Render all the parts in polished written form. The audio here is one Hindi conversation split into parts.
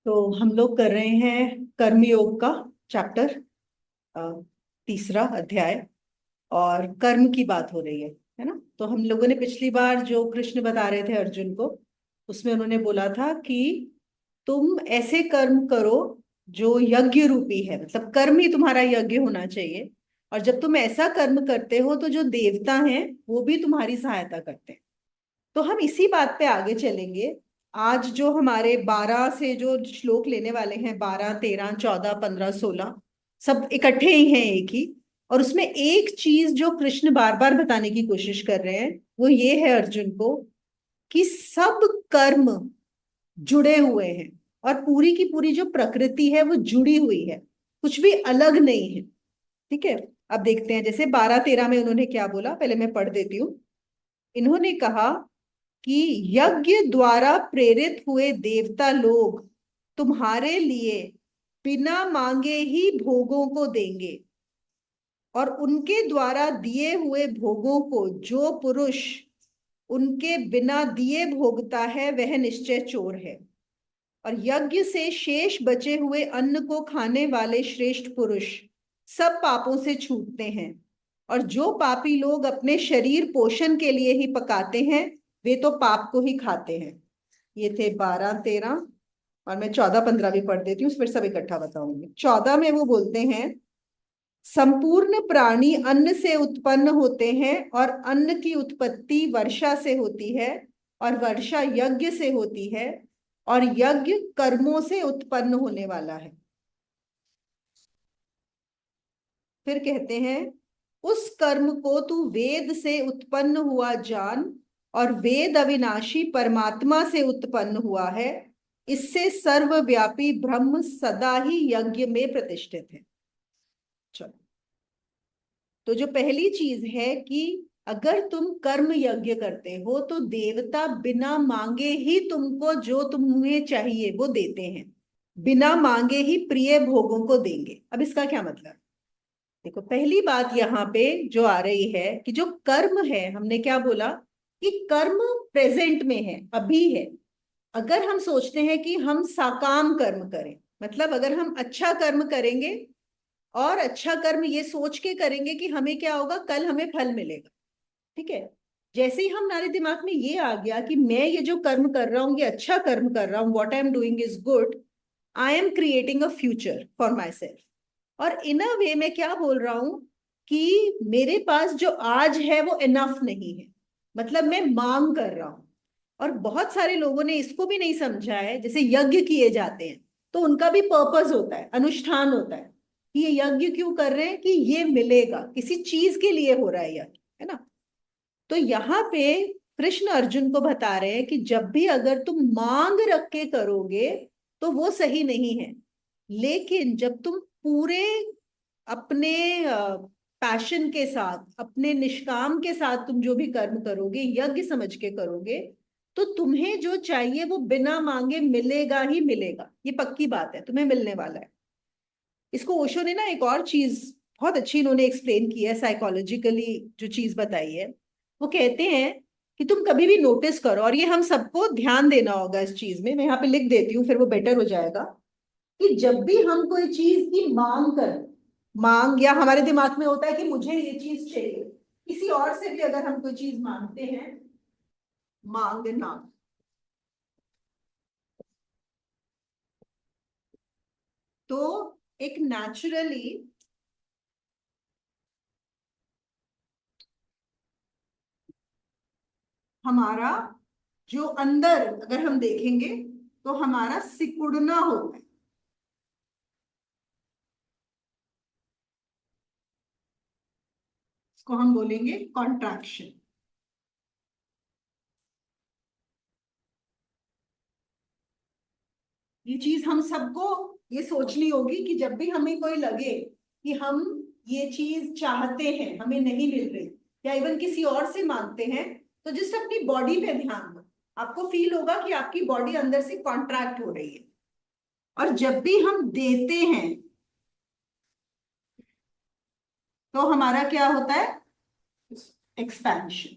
तो हम लोग कर रहे हैं कर्मयोग का चैप्टर, तीसरा अध्याय। और कर्म की बात हो रही है ना। तो हम लोगों ने पिछली बार जो कृष्ण बता रहे थे अर्जुन को, उसमें उन्होंने बोला था कि तुम ऐसे कर्म करो जो यज्ञ रूपी है, मतलब कर्म ही तुम्हारा यज्ञ होना चाहिए। और जब तुम ऐसा कर्म करते हो तो जो देवता हैं वो भी तुम्हारी सहायता करते हैं। तो हम इसी बात पे आगे चलेंगे। आज जो हमारे 12 से जो श्लोक लेने वाले हैं, 12, 13, 14, 15, 16, सब इकट्ठे ही हैं एक ही। और उसमें एक चीज जो कृष्ण बार बार बताने की कोशिश कर रहे हैं वो ये है अर्जुन को, कि सब कर्म जुड़े हुए हैं और पूरी की पूरी जो प्रकृति है वो जुड़ी हुई है, कुछ भी अलग नहीं है। ठीक है। अब देखते हैं, जैसे 12, 13 में उन्होंने क्या बोला, पहले मैं पढ़ देती हूँ। इन्होंने कहा कि यज्ञ द्वारा प्रेरित हुए देवता लोग तुम्हारे लिए बिना मांगे ही भोगों को देंगे, और उनके द्वारा दिए हुए भोगों को जो पुरुष उनके बिना दिए भोगता है वह निश्चय चोर है। और यज्ञ से शेष बचे हुए अन्न को खाने वाले श्रेष्ठ पुरुष सब पापों से छूटते हैं। और जो पापी लोग अपने शरीर पोषण के लिए ही पकाते हैं वे तो पाप को ही खाते हैं। ये थे 12, 13। और मैं 14, 15 भी पढ़ देती हूँ, फिर सब इकट्ठा बताऊंगी। 14 में वो बोलते हैं, संपूर्ण प्राणी अन्न से उत्पन्न होते हैं और अन्न की उत्पत्ति वर्षा से होती है और वर्षा यज्ञ से होती है और यज्ञ कर्मों से उत्पन्न होने वाला है। फिर कहते हैं, उस कर्म को तू वेद से उत्पन्न हुआ जान, और वेद अविनाशी परमात्मा से उत्पन्न हुआ है। इससे सर्वव्यापी ब्रह्म सदा ही यज्ञ में प्रतिष्ठित है। चलो, तो जो पहली चीज है कि अगर तुम कर्म यज्ञ करते हो तो देवता बिना मांगे ही तुमको जो तुम्हें चाहिए वो देते हैं, बिना मांगे ही प्रिय भोगों को देंगे। अब इसका क्या मतलब? देखो, पहली बात यहाँ पे जो आ रही है कि जो कर्म है, हमने क्या बोला कि कर्म प्रेजेंट में है, अभी है। अगर हम सोचते हैं कि हम साकाम कर्म करें, मतलब अगर हम अच्छा कर्म करेंगे और अच्छा कर्म ये सोच के करेंगे कि हमें क्या होगा, कल हमें फल मिलेगा। ठीक है। जैसे ही हमारे दिमाग में ये आ गया कि मैं ये जो कर्म कर रहा हूँ ये अच्छा कर्म कर रहा हूँ, what I am doing is good, I am creating a future for my self. और इन अ वे मैं क्या बोल रहा हूं कि मेरे पास जो आज है वो इनफ नहीं है, मतलब मैं मांग कर रहा हूं। और बहुत सारे लोगों ने इसको भी नहीं समझा है। जैसे यज्ञ किए जाते हैं तो उनका भी पर्पस होता है, अनुष्ठान होता है कि ये यज्ञ क्यों कर रहे हैं, कि ये मिलेगा, किसी चीज के लिए हो रहा है यज्ञ, है ना। तो यहाँ पे कृष्ण अर्जुन को बता रहे हैं कि जब भी अगर तुम मांग रख के करोगे तो वो सही नहीं है। लेकिन जब तुम पूरे अपने पैशन के साथ, अपने निष्काम के साथ तुम जो भी कर्म करोगे, यज्ञ समझ के करोगे, तो तुम्हें जो चाहिए वो बिना मांगे मिलेगा ही मिलेगा। ये पक्की बात है, तुम्हें मिलने वाला है। इसको ओशो ने ना एक और चीज बहुत अच्छी इन्होंने एक्सप्लेन की है, साइकोलॉजिकली जो चीज बताई है। वो कहते हैं कि तुम कभी भी नोटिस करो, और ये हम सबको ध्यान देना होगा इस चीज में, मैं यहाँ पे लिख देती हूँ फिर वो बेटर हो जाएगा। कि जब भी हम कोई चीज की मांग कर, मांग या हमारे दिमाग में होता है कि मुझे ये चीज चाहिए, किसी और से भी अगर हम कोई चीज मांगते हैं, मांगना, तो एक नेचुरली हमारा जो अंदर अगर हम देखेंगे तो हमारा सिकुड़ना होता है। इसको हम बोलेंगे कॉन्ट्रैक्शन। ये चीज हम सबको ये सोचनी होगी कि जब भी हमें कोई लगे कि हम ये चीज चाहते हैं, हमें नहीं मिल रही, या इवन किसी और से मांगते हैं, तो जस्ट अपनी बॉडी पे ध्यान दो। आपको फील होगा कि आपकी बॉडी अंदर से कॉन्ट्रैक्ट हो रही है। और जब भी हम देते हैं तो हमारा क्या होता है, एक्सपेंशन।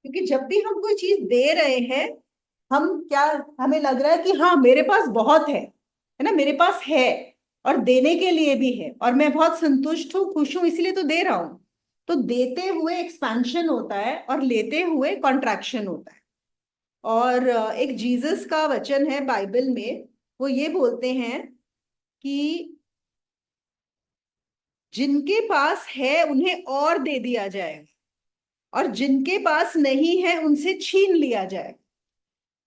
क्योंकि जब भी हम कोई चीज दे रहे हैं, हम क्या, हमें लग रहा है कि हाँ मेरे पास बहुत है ना, मेरे पास है और देने के लिए भी है और मैं बहुत संतुष्ट हूँ, खुश हूँ, इसलिए तो दे रहा हूँ। तो देते हुए एक्सपेंशन होता है और लेते हुए कॉन्ट्रैक्शन होता है। और एक जीसस का वचन है बाइबल में, वो ये बोलते हैं कि जिनके पास है उन्हें और दे दिया जाएगा, और जिनके पास नहीं है उनसे छीन लिया जाए।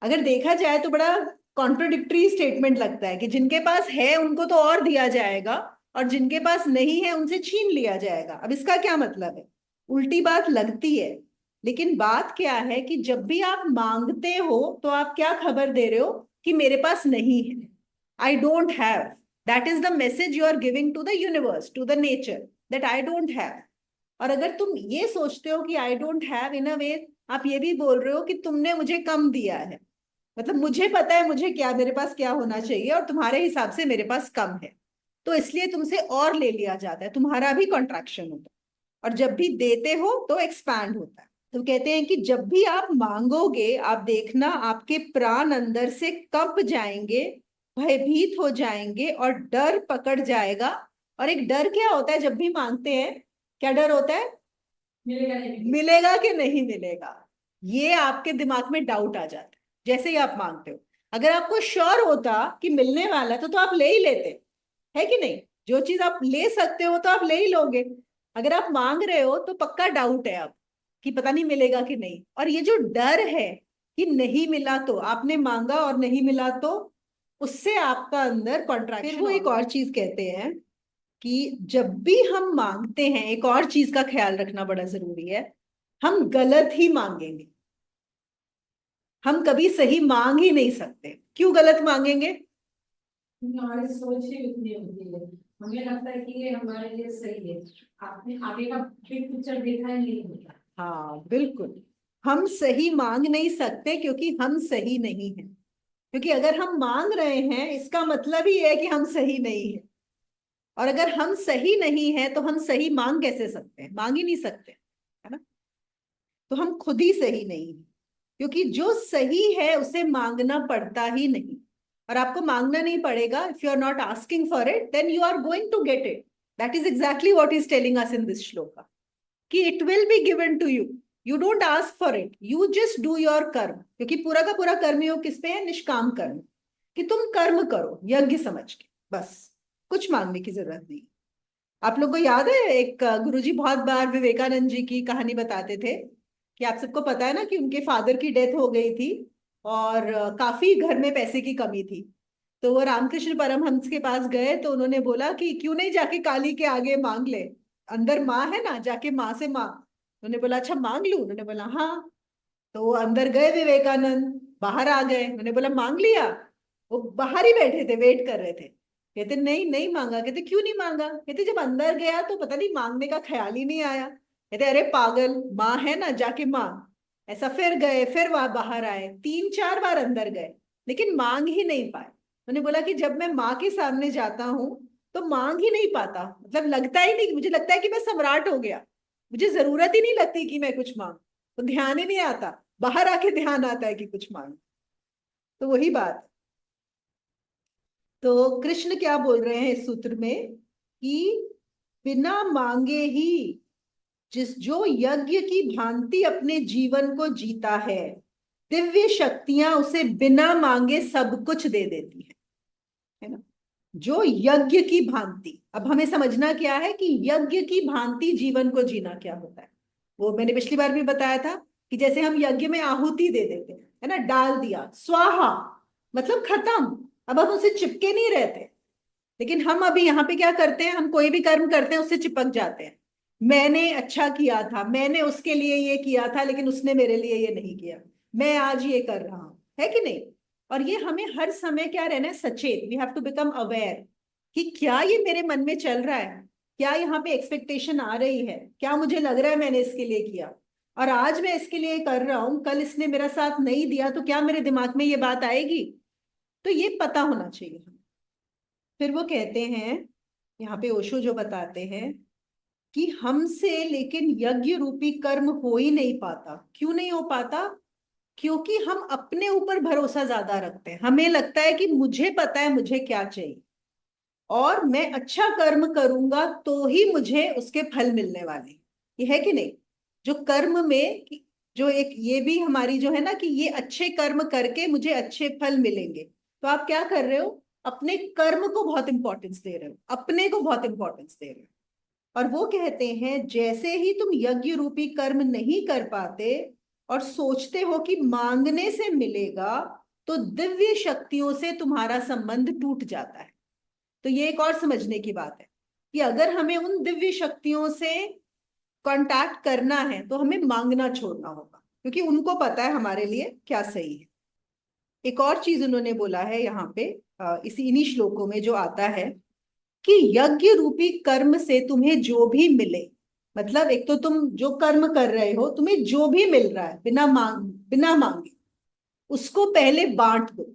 अगर देखा जाए तो बड़ा कॉन्ट्रोडिक्टरी स्टेटमेंट लगता है कि जिनके पास है उनको तो और दिया जाएगा, और जिनके पास नहीं है उनसे छीन लिया जाएगा। अब इसका क्या मतलब है? उल्टी बात लगती है, लेकिन बात क्या है कि जब भी आप मांगते हो तो आप क्या खबर दे रहे हो कि मेरे पास नहीं है, I don't have. That is the message you are giving to the universe, to the nature, that I don't have. और अगर तुम ये सोचते हो कि आई डोंट हैव, इन अ वे आप ये भी बोल रहे हो कि तुमने मुझे कम दिया है। मतलब मुझे पता है मुझे क्या, मेरे पास क्या होना चाहिए, और तुम्हारे हिसाब से मेरे पास कम है, तो इसलिए तुमसे और ले लिया जाता है, तुम्हारा भी कॉन्ट्रैक्शन होता है। और जब भी देते हो तो एक्सपैंड होता है। तो कहते हैं कि जब भी आप मांगोगे, आप देखना आपके प्राण अंदर से कंप जाएंगे, भयभीत हो जाएंगे और डर पकड़ जाएगा। और एक डर क्या होता है जब भी मांगते हैं, क्या डर होता है? मिलेगा कि नहीं मिलेगा, ये आपके दिमाग में डाउट आ जाता है जैसे ही आप मांगते हो। अगर आपको श्योर होता कि मिलने वाला है तो आप ले ही लेते, है कि नहीं? जो चीज आप ले सकते हो तो आप ले ही लोगे। अगर आप मांग रहे हो तो पक्का डाउट है आप कि पता नहीं मिलेगा कि नहीं। और ये जो डर है कि नहीं मिला, तो आपने मांगा और नहीं मिला, तो उससे आपका अंदर कॉन्ट्रैक्शन। फिर वो एक और चीज कहते हैं कि जब भी हम मांगते हैं, एक और चीज का ख्याल रखना बड़ा जरूरी है, हम गलत ही मांगेंगे। हम कभी सही मांग ही नहीं सकते। क्यों गलत मांगेंगे? हमारी सोच ही उतनी होती है, हमें लगता है कि ये हमारे लिए सही है। आपने आगे का बिग पिक्चर देखा ही नहीं होता। हाँ बिल्कुल, हम सही मांग नहीं सकते क्योंकि हम सही नहीं है। क्योंकि अगर हम मांग रहे हैं इसका मतलब ही है कि हम सही नहीं है। और अगर हम सही नहीं है तो हम सही मांग कैसे सकते हैं? मांग ही नहीं सकते, है ना? तो हम खुद ही सही नहीं है, क्योंकि जो सही है उसे मांगना पड़ता ही नहीं। और आपको मांगना नहीं पड़ेगा। If you are not asking for it then you are going to get it. That is exactly what is telling us in this shloka, कि it will be given to you. You don't ask for it, you just do your karma. क्योंकि पूरा का पूरा कर्मयोग किस पे है? निष्काम कर्म। कि तुम कर्म करो यज्ञ समझ के, बस। कुछ मांगने की जरूरत नहीं। आप लोग को याद है, एक गुरुजी बहुत बार विवेकानंद जी की कहानी बताते थे कि आप सबको पता है ना कि उनके फादर की डेथ हो गई थी और काफी घर में पैसे की कमी थी। तो वो रामकृष्ण परमहंस के पास गए तो उन्होंने बोला कि क्यों नहीं जाके काली के आगे मांग ले, अंदर माँ है ना, जाके माँ से मांग। उन्होंने बोला अच्छा मांग लूं? उन्होंने बोला हाँ। तो वो अंदर गए विवेकानंद, बाहर आ गए, उन्होंने बोला मांग लिया? वो बाहर ही बैठे थे, वेट कर रहे थे। कहते नहीं नहीं मांगा। कहते क्यों नहीं मांगा? कहते जब अंदर गया तो पता नहीं मांगने का ख्याल ही नहीं आया। कहते अरे पागल, माँ है ना, जाके मांग। ऐसा फिर गए, फिर वहां बाहर आए, 3-4 बार अंदर गए, लेकिन मांग ही नहीं पाए। उन्होंने बोला कि जब मैं माँ के सामने जाता हूँ तो मांग ही नहीं पाता, मतलब लगता ही नहीं, मुझे लगता है कि मैं सम्राट हो गया, मुझे जरूरत ही नहीं लगती कि मैं कुछ मांग, तो ध्यान ही नहीं आता। बाहर आके ध्यान आता है कि कुछ मांग। तो वही बात। तो कृष्ण क्या बोल रहे हैं इस सूत्र में कि बिना मांगे ही जिस जो यज्ञ की भांति अपने जीवन को जीता है, दिव्य शक्तियां उसे बिना मांगे सब कुछ दे देती है ना? जो यज्ञ की भांति, अब हमें समझना क्या है कि यज्ञ की भांति जीवन को जीना क्या होता है। वो मैंने पिछली बार भी बताया था कि जैसे हम यज्ञ में आहुति दे देते हैं, है ना, डाल दिया स्वाहा, मतलब खत्म। अब हम उससे चिपके नहीं रहते। लेकिन हम अभी यहाँ पे क्या करते हैं, हम कोई भी कर्म करते हैं उससे चिपक जाते हैं। मैंने अच्छा किया था, मैंने उसके लिए ये किया था, लेकिन उसने मेरे लिए ये नहीं किया, मैं आज ये कर रहा हूं, है कि नहीं? और ये हमें हर समय क्या रहना है, सचेत। We have to become aware कि क्या ये मेरे मन में चल रहा है, क्या यहाँ पे एक्सपेक्टेशन आ रही है, क्या मुझे लग रहा है मैंने इसके लिए किया, और आज मैं इसके लिए कर रहा हूं, कल इसने मेरा साथ नहीं दिया तो क्या मेरे दिमाग में ये बात आएगी? तो ये पता होना चाहिए। फिर वो कहते हैं, यहाँ पे ओशो जो बताते हैं कि हमसे लेकिन यज्ञ रूपी कर्म हो ही नहीं पाता। क्यों नहीं हो पाता? क्योंकि हम अपने ऊपर भरोसा ज्यादा रखते हैं। हमें लगता है कि मुझे पता है मुझे क्या चाहिए, और मैं अच्छा कर्म करूंगा तो ही मुझे उसके फल मिलने वाले। ये है कि नहीं? जो कर्म में जो एक ये भी हमारी जो है ना कि ये अच्छे कर्म करके मुझे अच्छे फल मिलेंगे, तो आप क्या कर रहे हो? अपने कर्म को बहुत इंपॉर्टेंस दे रहे हो, अपने को बहुत इंपॉर्टेंस दे रहे हो। और वो कहते हैं जैसे ही तुम यज्ञ रूपी कर्म नहीं कर पाते और सोचते हो कि मांगने से मिलेगा, तो दिव्य शक्तियों से तुम्हारा संबंध टूट जाता है। तो ये एक और समझने की बात है कि अगर हमें उन दिव्य शक्तियों से कांटेक्ट करना है तो हमें मांगना छोड़ना होगा, क्योंकि उनको पता है हमारे लिए क्या सही है। एक और चीज उन्होंने बोला है यहाँ पे, इसी इन्हीं श्लोकों में जो आता है कि यज्ञ रूपी कर्म से तुम्हें जो भी मिले, मतलब एक तो तुम जो कर्म कर रहे हो तुम्हें जो भी मिल रहा है बिना मांगे, उसको पहले बांट दो।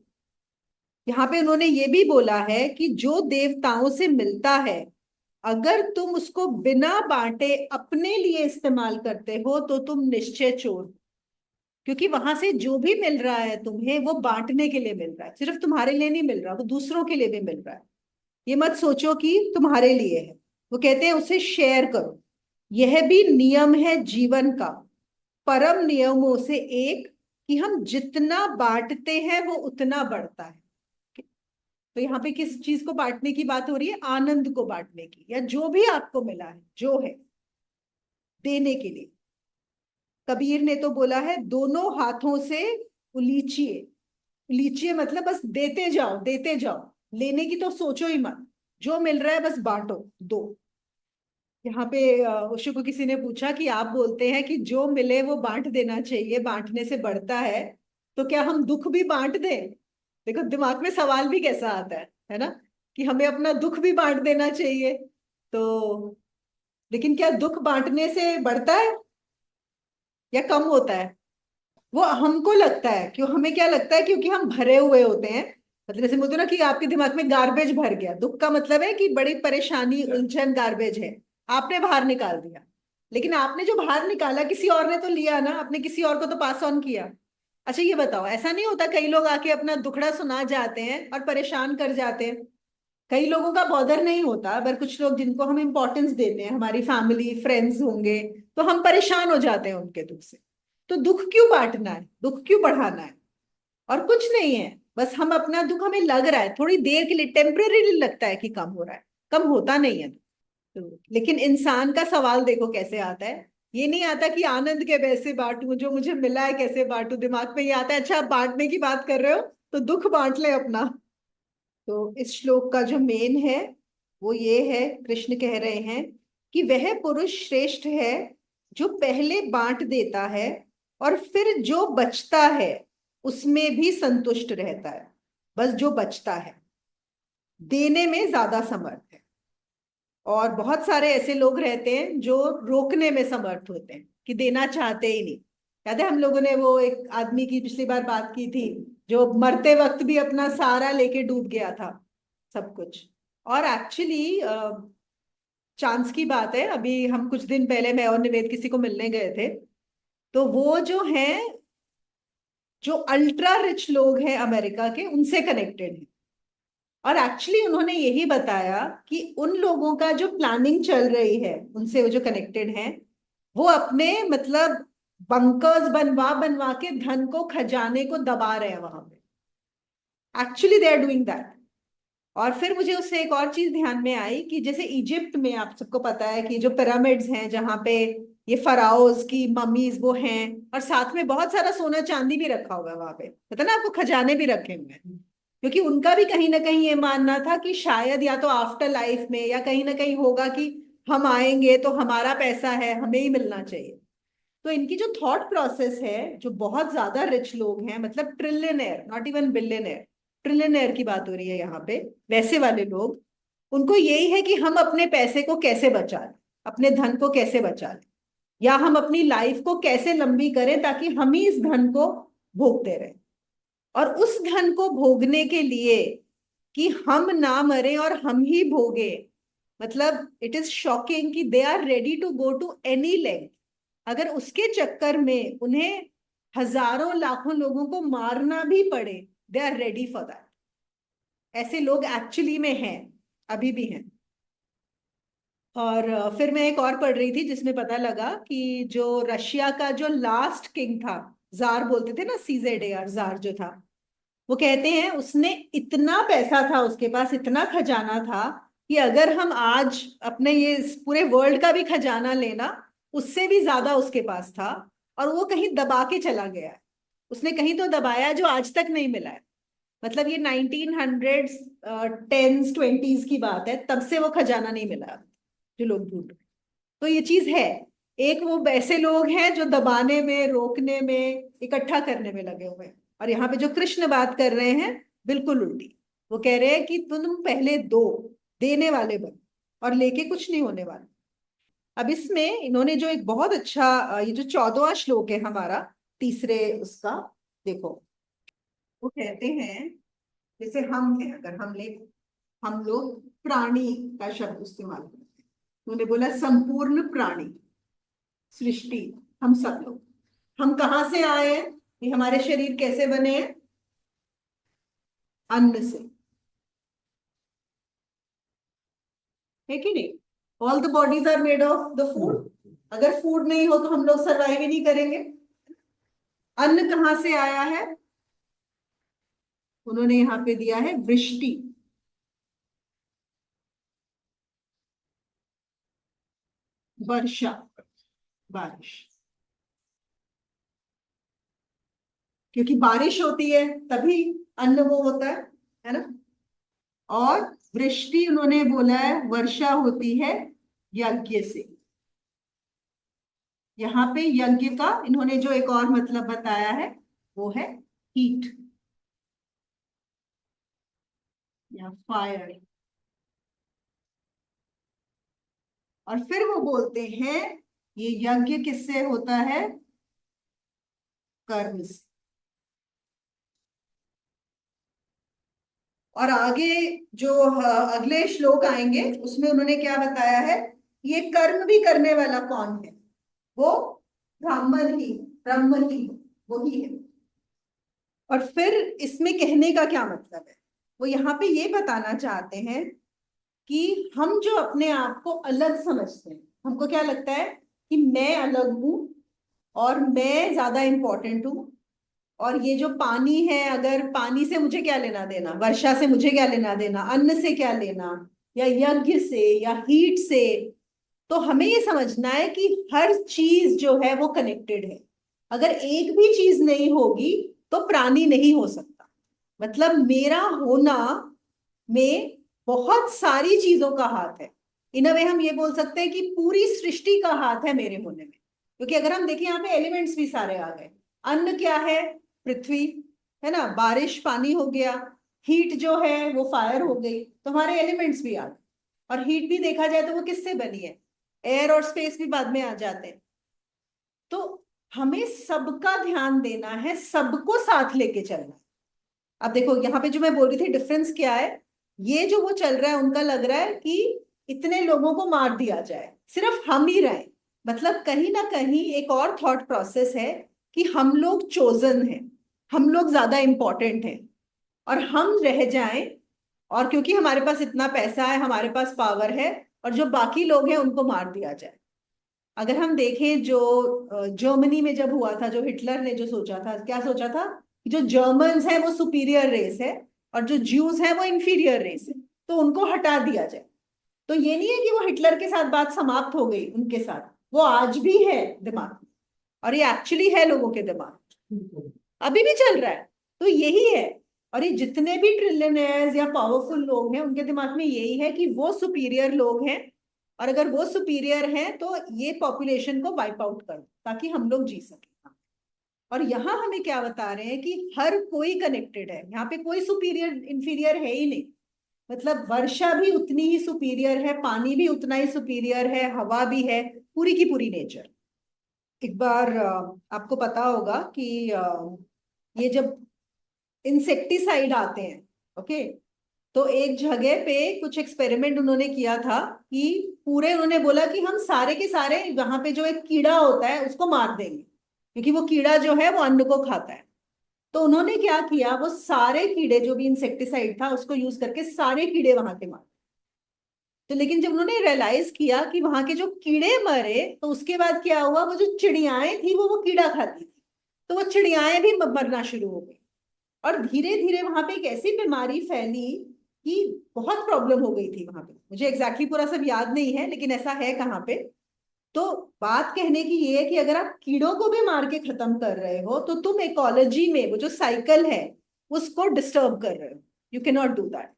यहाँ पे उन्होंने ये भी बोला है कि जो देवताओं से मिलता है, अगर तुम उसको बिना बांटे अपने लिए इस्तेमाल करते हो तो तुम निश्चय चोर हो। क्योंकि वहां से जो भी मिल रहा है तुम्हें वो बांटने के लिए मिल रहा है, सिर्फ तुम्हारे लिए नहीं मिल रहा, वो दूसरों के लिए भी मिल रहा है। ये मत सोचो कि तुम्हारे लिए है। वो कहते हैं उसे शेयर करो। यह भी नियम है जीवन का, परम नियमों से एक, कि हम जितना बांटते हैं वो उतना बढ़ता है। तो यहाँ पे किस चीज को बांटने की बात हो रही है? आनंद को बांटने की, या जो भी आपको मिला है जो है देने के लिए। कबीर ने तो बोला है दोनों हाथों से उलीचिए। उलीचिए मतलब बस देते जाओ देते जाओ, लेने की तो सोचो ही मत। जो मिल रहा है बस बांटो, दो। यहाँ पे उषु को किसी ने पूछा कि आप बोलते हैं कि जो मिले वो बांट देना चाहिए, बांटने से बढ़ता है, तो क्या हम दुख भी बांट दें? देखो दिमाग में सवाल भी कैसा आता है ना, कि हमें अपना दुख भी बांट देना चाहिए। तो लेकिन क्या दुख बांटने से बढ़ता है या कम होता है? वो हमको लगता है, क्यों? हमें क्या लगता है? क्योंकि हम भरे हुए होते हैं। मतलब जैसे बोलते हो ना कि आपके दिमाग में गार्बेज भर गया, दुख का मतलब है कि बड़ी परेशानी उलझन गार्बेज है, आपने बाहर निकाल दिया। लेकिन आपने जो बाहर निकाला किसी और ने तो लिया ना, आपने किसी और को तो पास ऑन किया। अच्छा ये बताओ, ऐसा नहीं होता कई लोग आके अपना दुखड़ा सुना जाते हैं और परेशान कर जाते हैं? कई लोगों का बॉदर नहीं होता, पर कुछ लोग जिनको हम इंपॉर्टेंस देते हैं, हमारी फैमिली फ्रेंड्स होंगे, तो हम परेशान हो जाते हैं उनके दुख से। तो दुख क्यों बांटना है, दुख क्यों बढ़ाना है? और कुछ नहीं है, बस हम अपना दुख, हमें लग रहा है थोड़ी देर के लिए टेम्परेरीली लगता है कि कम हो रहा है, कम होता नहीं है। तो लेकिन इंसान का सवाल देखो कैसे आता है। ये नहीं आता कि आनंद के कैसे बांटू, जो मुझे मिला है कैसे बांटू, दिमाग में ये आता है अच्छा आप बांटने की बात कर रहे हो तो दुख बांट ले अपना। तो इस श्लोक का जो मेन है वो ये है, कृष्ण कह रहे हैं कि वह पुरुष श्रेष्ठ है जो पहले बांट देता है और फिर जो बचता है उसमें भी संतुष्ट रहता है। बस जो बचता है देने में ज्यादा समर्थ है। और बहुत सारे ऐसे लोग रहते हैं जो रोकने में समर्थ होते हैं, कि देना चाहते ही नहीं। याद है हम लोगों ने वो एक आदमी की पिछली बार बात की थी, जो मरते वक्त भी अपना सारा लेके डूब गया था, सब कुछ। और एक्चुअली चांस की बात है, अभी हम कुछ दिन पहले मैं और निवेद किसी को मिलने गए थे, तो वो जो हैं, जो अल्ट्रा रिच लोग हैं अमेरिका के, उनसे कनेक्टेड है। और एक्चुअली उन्होंने यही बताया कि उन लोगों का जो प्लानिंग चल रही है, उनसे वो जो कनेक्टेड हैं, वो अपने मतलब बंकर्स बनवा बनवा के धन को, खजाने को दबा रहे हैं वहां पे। Actually they are doing that. और फिर मुझे उससे एक और चीज ध्यान में आई कि जैसे इजिप्ट में आप सबको पता है कि जो पिरामिड्स हैं, जहाँ पे ये फराओज की ममीज वो हैं, और साथ में बहुत सारा सोना चांदी भी रखा हुआ है वहां पे, पता ना आपको, खजाने भी रखे हुए हैं। क्योंकि उनका भी कहीं ना कहीं ये मानना था कि शायद या तो आफ्टर लाइफ में या कहीं ना कहीं होगा कि हम आएंगे तो हमारा पैसा है हमें ही मिलना चाहिए। तो इनकी जो थॉट प्रोसेस है, जो बहुत ज्यादा रिच लोग हैं, मतलब trillionaire, not even billionaire, trillionaire की बात हो रही है यहाँ पे, वैसे वाले लोग, उनको यही है कि हम अपने पैसे को कैसे बचा लें, अपने धन को कैसे बचा लें, या हम अपनी लाइफ को कैसे लंबी करें ताकि हम ही इस धन को भोगते रहें। और उस धन को भोगने के लिए कि हम ना मरे और हम ही भोगे, मतलब इट इज शॉकिंग कि they are ready to go to any length, अगर उसके चक्कर में उन्हें हजारों लाखों लोगों को मारना भी पड़े, they are ready for that. ऐसे लोग एक्चुअली में हैं, अभी भी हैं। और फिर मैं एक और पढ़ रही थी जिसमें पता लगा कि जो रशिया का जो लास्ट किंग था, जार बोलते थे ना, सीजेड जार जो था, वो कहते हैं उसने इतना पैसा था, उसके पास इतना खजाना था कि अगर हम आज अपने ये इस पूरे वर्ल्ड का भी खजाना लेना, उससे भी ज्यादा उसके पास था। और वो कहीं दबा के चला गया है, उसने कहीं तो दबाया जो आज तक नहीं मिला है। मतलब ये 1900 टेंस ट्वेंटीज की बात है, तब से वो खजाना नहीं मिला जो लोग ढूंढ रहे हैं। तो ये चीज है, एक वो वैसे लोग हैं जो दबाने में, रोकने में, इकट्ठा करने में लगे हुए हैं। और यहाँ पे जो कृष्ण बात कर रहे हैं, बिल्कुल उल्टी। वो कह रहे हैं कि तुम पहले दो, देने वाले बनो, और लेके कुछ नहीं होने वाला। अब इसमें इन्होंने जो एक बहुत अच्छा ये जो 14वां श्लोक है हमारा, तीसरे उसका, देखो। वो कहते हैं, जैसे हम हैं, अगर हम लोग प्राणी का शब्द इस्तेमाल करते हैं, उन्होंने बोला संपूर्ण प्राणी सृष्टि, हम सब लोग, हम कहाँ से आए हैं, ये हमारे शरीर कैसे बने हैं, अन्न से, है कि नहीं? All the bodies are made of the food. अगर फूड नहीं हो तो हम लोग सरवाइव ही नहीं करेंगे। अन्न कहाँ से आया है? उन्होंने यहाँ पे दिया है वृष्टि, वर्षा, बारिश। क्योंकि बारिश होती है तभी अन्न वो होता है ना। और वृष्टि उन्होंने बोला है, वर्षा होती है यज्ञ से। यहाँ पे यज्ञ का इन्होंने जो एक और मतलब बताया है, वो है हीट या फायर। और फिर वो बोलते हैं ये यज्ञ किससे होता है? कर्म से। और आगे जो अगले श्लोक आएंगे उसमें उन्होंने क्या बताया है, ये कर्म भी करने वाला कौन है? वो ब्राह्मण ही, ब्रह्म ही, वही है। और फिर इसमें कहने का क्या मतलब है, वो यहाँ पे ये बताना चाहते हैं कि हम जो अपने आप को अलग समझते हैं, हमको क्या लगता है कि मैं अलग हूं और मैं ज्यादा इंपॉर्टेंट हूं। और ये जो पानी है, अगर पानी से मुझे क्या लेना देना, वर्षा से मुझे क्या लेना देना, अन्न से क्या लेना, या यज्ञ से या हीट से। तो हमें ये समझना है कि हर चीज जो है वो कनेक्टेड है। अगर एक भी चीज नहीं होगी तो प्राणी नहीं हो सकता। मतलब मेरा होना में बहुत सारी चीजों का हाथ है। इन अ वे हम ये बोल सकते हैं कि पूरी सृष्टि का हाथ है मेरे होने में। क्योंकि अगर हम देखें यहाँ पे एलिमेंट्स भी सारे आ गए। अन्न क्या है? पृथ्वी, है ना। बारिश पानी हो गया। हीट जो है वो फायर हो गई। तो हमारे एलिमेंट्स भी आ गए। और हीट भी देखा जाए तो वो किससे बनी है? एयर और स्पेस भी बाद में आ जाते हैं। तो हमें सबका ध्यान देना है, सबको साथ लेके चलना है। अब देखो यहाँ पे जो मैं बोल रही थी डिफरेंस क्या है, ये जो वो चल रहा है उनका लग रहा है कि इतने लोगों को मार दिया जाए, सिर्फ हम ही रहे। मतलब कहीं ना कहीं एक और थॉट प्रोसेस है कि हम लोग चोजन हैं, हम लोग ज्यादा इंपॉर्टेंट हैं, और हम रह जाएं। और क्योंकि हमारे पास इतना पैसा है, हमारे पास पावर है, और जो बाकी लोग हैं उनको मार दिया जाए। अगर हम देखें जो जर्मनी में जब हुआ था, जो हिटलर ने जो सोचा था, क्या सोचा था कि जो जर्मन्स हैं वो सुपीरियर रेस है और जो ज्यूज हैं वो इंफीरियर रेस है, तो उनको हटा दिया जाए। तो ये नहीं है कि वो हिटलर के साथ बात समाप्त हो गई, उनके साथ वो आज भी है दिमाग में। और ये एक्चुअली है लोगों के दिमाग में, अभी भी चल रहा है। तो यही है। और ये जितने भी ट्रिलियनर्स या पावरफुल लोग हैं उनके दिमाग में यही है कि वो सुपीरियर लोग हैं, और अगर वो सुपीरियर हैं तो ये पॉपुलेशन को वाइप आउट कर दो ताकि हम लोग जी सकें। और यहाँ हमें क्या बता रहे हैं कि हर कोई कनेक्टेड है, यहाँ पे कोई सुपीरियर इंफीरियर है ही नहीं। मतलब वर्षा भी उतनी ही सुपीरियर है, पानी भी उतना ही सुपीरियर है, हवा भी है, पूरी की पूरी नेचर। एक बार आपको पता होगा कि ये जब इंसेक्टिसाइड आते हैं, ओके, तो एक जगह पे कुछ एक्सपेरिमेंट उन्होंने किया था कि पूरे उन्होंने बोला कि हम सारे के सारे वहां पे जो एक कीड़ा होता है उसको मार देंगे, क्योंकि वो कीड़ा जो है वो अन्न को खाता है। तो उन्होंने क्या किया, वो सारे कीड़े जो भी इंसेक्टिसाइड था उसको यूज करके सारे कीड़े वहां के मारे। तो लेकिन जब उन्होंने रियलाइज किया कि वहां के जो कीड़े मरे, तो उसके बाद क्या हुआ, वो जो चिड़ियाएं थी वो कीड़ा खाती थी, तो वो चिड़ियाएं भी मरना शुरू हो गई। और धीरे धीरे वहां पे एक ऐसी बीमारी फैली कि बहुत प्रॉब्लम हो गई थी वहां पे। मुझे एग्जैक्टली पूरा सब याद नहीं है, लेकिन ऐसा है कहाँ पे। तो बात कहने की ये है कि अगर आप कीड़ों को भी मार के खत्म कर रहे हो, तो तुम इकोलॉजी में वो जो साइकिल है उसको डिस्टर्ब कर रहे हो। You can not do that.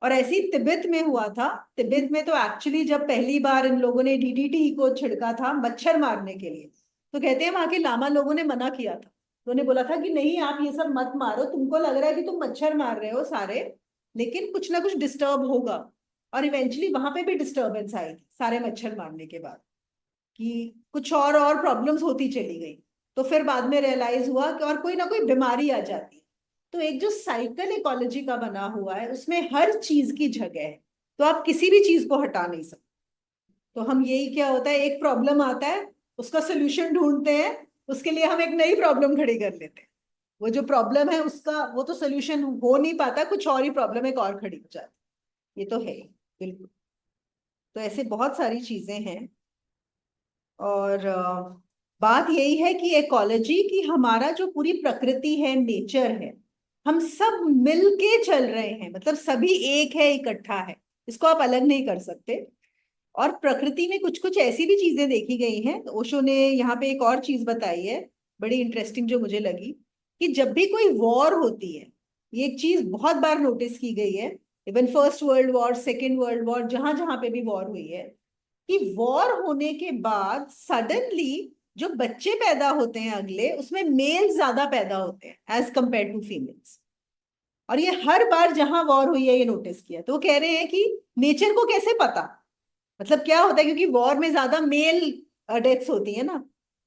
और ऐसे ही तिब्बत में हुआ था। तिब्बत में तो एक्चुअली जब पहली बार इन लोगों ने डीडीटी को छिड़का था मच्छर मारने के लिए, तो कहते हैं वहां के लामा लोगों ने मना किया था। तो उन्होंने बोला था कि नहीं, आप ये सब मत मारो, तुमको लग रहा है कि तुम मच्छर मार रहे हो सारे, लेकिन कुछ ना कुछ डिस्टर्ब होगा। और इवेंचुअली वहां पे भी डिस्टर्बेंस आई थी सारे मच्छर मारने के बाद, कि कुछ और प्रॉब्लम्स होती चली गई। तो फिर बाद में रियलाइज हुआ कि और कोई ना कोई बीमारी आ जाती है। तो एक जो साइकिल इकोलॉजी का बना हुआ है उसमें हर चीज की जगह है, तो आप किसी भी चीज को हटा नहीं सकते। तो हम यही क्या होता है, एक प्रॉब्लम आता है, उसका सोल्यूशन ढूंढते हैं, उसके लिए हम एक नई प्रॉब्लम खड़ी कर लेते हैं। वो जो प्रॉब्लम है उसका वो तो सोल्यूशन हो नहीं पाता, कुछ और ही प्रॉब्लम एक और खड़ी हो जाती है। ये तो है ही, बिल्कुल। तो ऐसे बहुत सारी चीजें हैं। और बात यही है कि इकोलॉजी की हमारा जो पूरी प्रकृति है, नेचर है, हम सब मिलके चल रहे हैं, मतलब सभी एक है, इकट्ठा है, इसको आप अलग नहीं कर सकते। और प्रकृति में कुछ कुछ ऐसी भी चीजें देखी गई हैं। तो ओशो ने यहाँ पे एक और चीज बताई है, बड़ी इंटरेस्टिंग, जो मुझे लगी, कि जब भी कोई वॉर होती है, ये एक चीज बहुत बार नोटिस की गई है, even first world war, second world war, जहां जहां पे भी वॉर हुई है, कि वॉर होने के बाद सडनली जो बच्चे पैदा होते हैं अगले, उसमें मेल ज्यादा पैदा होते हैं एज कंपेयर टू फीमेल्स। और ये हर बार जहां वॉर हुई है ये नोटिस किया। तो वो कह रहे हैं कि नेचर को कैसे पता, मतलब क्या होता है, क्योंकि वॉर में ज्यादा मेल डेथ्स होती है ना,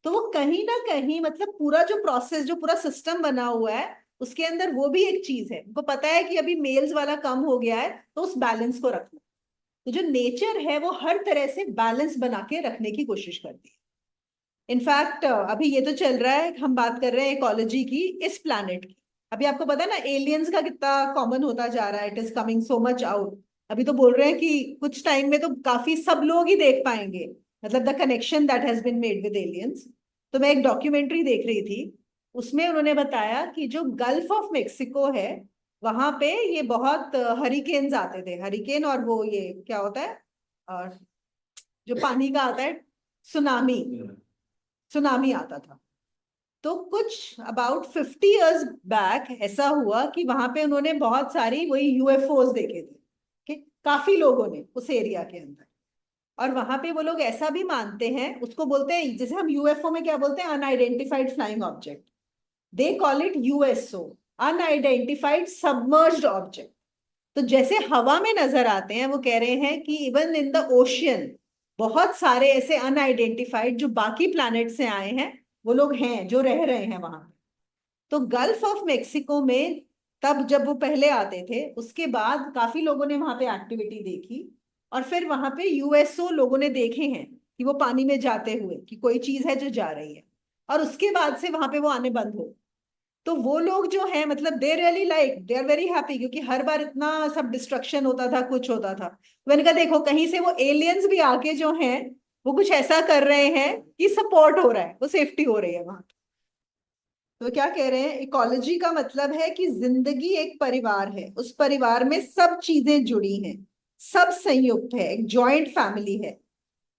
तो वो कहीं ना कहीं मतलब पूरा जो प्रोसेस, जो पूरा सिस्टम बना हुआ है उसके अंदर वो भी एक चीज है, उनको पता है कि अभी मेल्स वाला कम हो गया है, तो उस बैलेंस को रखना। तो जो नेचर है वो हर तरह से बैलेंस बना के रखने की कोशिश करती है। इनफैक्ट अभी ये तो चल रहा है, हम बात कर रहे हैं इकोलॉजी की इस प्लैनेट की। अभी आपको पता है ना एलियंस का कितना कॉमन होता जा रहा है, it is coming so much out. अभी तो बोल रहे हैं कि कुछ टाइम में तो काफी सब लोग ही देख पाएंगे, मतलब the connection that has been made with aliens. तो मैं एक डॉक्यूमेंट्री देख रही थी, उसमें उन्होंने बताया कि जो गल्फ ऑफ मेक्सिको है, वहां पे ये बहुत हरिकेन्स आते थे, हरिकेन, और वो ये क्या होता है, और जो पानी का आता है, सुनामी, सुनामी आता था। तो कुछ अबाउट 50 इयर्स बैक ऐसा हुआ कि वहां पे उन्होंने बहुत सारी वही यूएफओज देखे थे, कि काफी लोगों ने उस एरिया के अंदर। और वहां पे वो लोग ऐसा भी मानते हैं, उसको बोलते हैं, जैसे हम यूएफओ में क्या बोलते हैं, unidentified flying object, they call it USO, unidentified submerged object. तो जैसे हवा में नजर आते हैं, वो कह रहे हैं कि इवन इन द ओशियन बहुत सारे ऐसे अनआइडेंटिफाइड जो बाकी प्लैनेट से आए हैं, वो लोग हैं जो रह रहे हैं वहां। तो गल्फ ऑफ मेक्सिको में तब जब वो पहले आते थे, उसके बाद काफी लोगों ने वहां पे एक्टिविटी देखी, और फिर वहां पे यूएसओ लोगों ने देखे हैं कि वो पानी में जाते हुए, कि कोई चीज है जो जा रही है, और उसके बाद से वहां पे वो आने बंद हो। तो वो लोग जो है, मतलब they really like, they are very happy, क्योंकि हर बार इतना सब डिस्ट्रक्शन होता था, कुछ होता था। मैंने कहा देखो, कहीं से वो एलियंस भी आके जो हैं वो कुछ ऐसा कर रहे हैं कि सपोर्ट हो रहा है, वो सेफ्टी हो रही है वहां। तो क्या कह रहे हैं, इकोलॉजी का मतलब है कि जिंदगी एक परिवार है, उस परिवार में सब चीजें जुड़ी हैं, सब संयुक्त है, एक जॉइंट फैमिली है।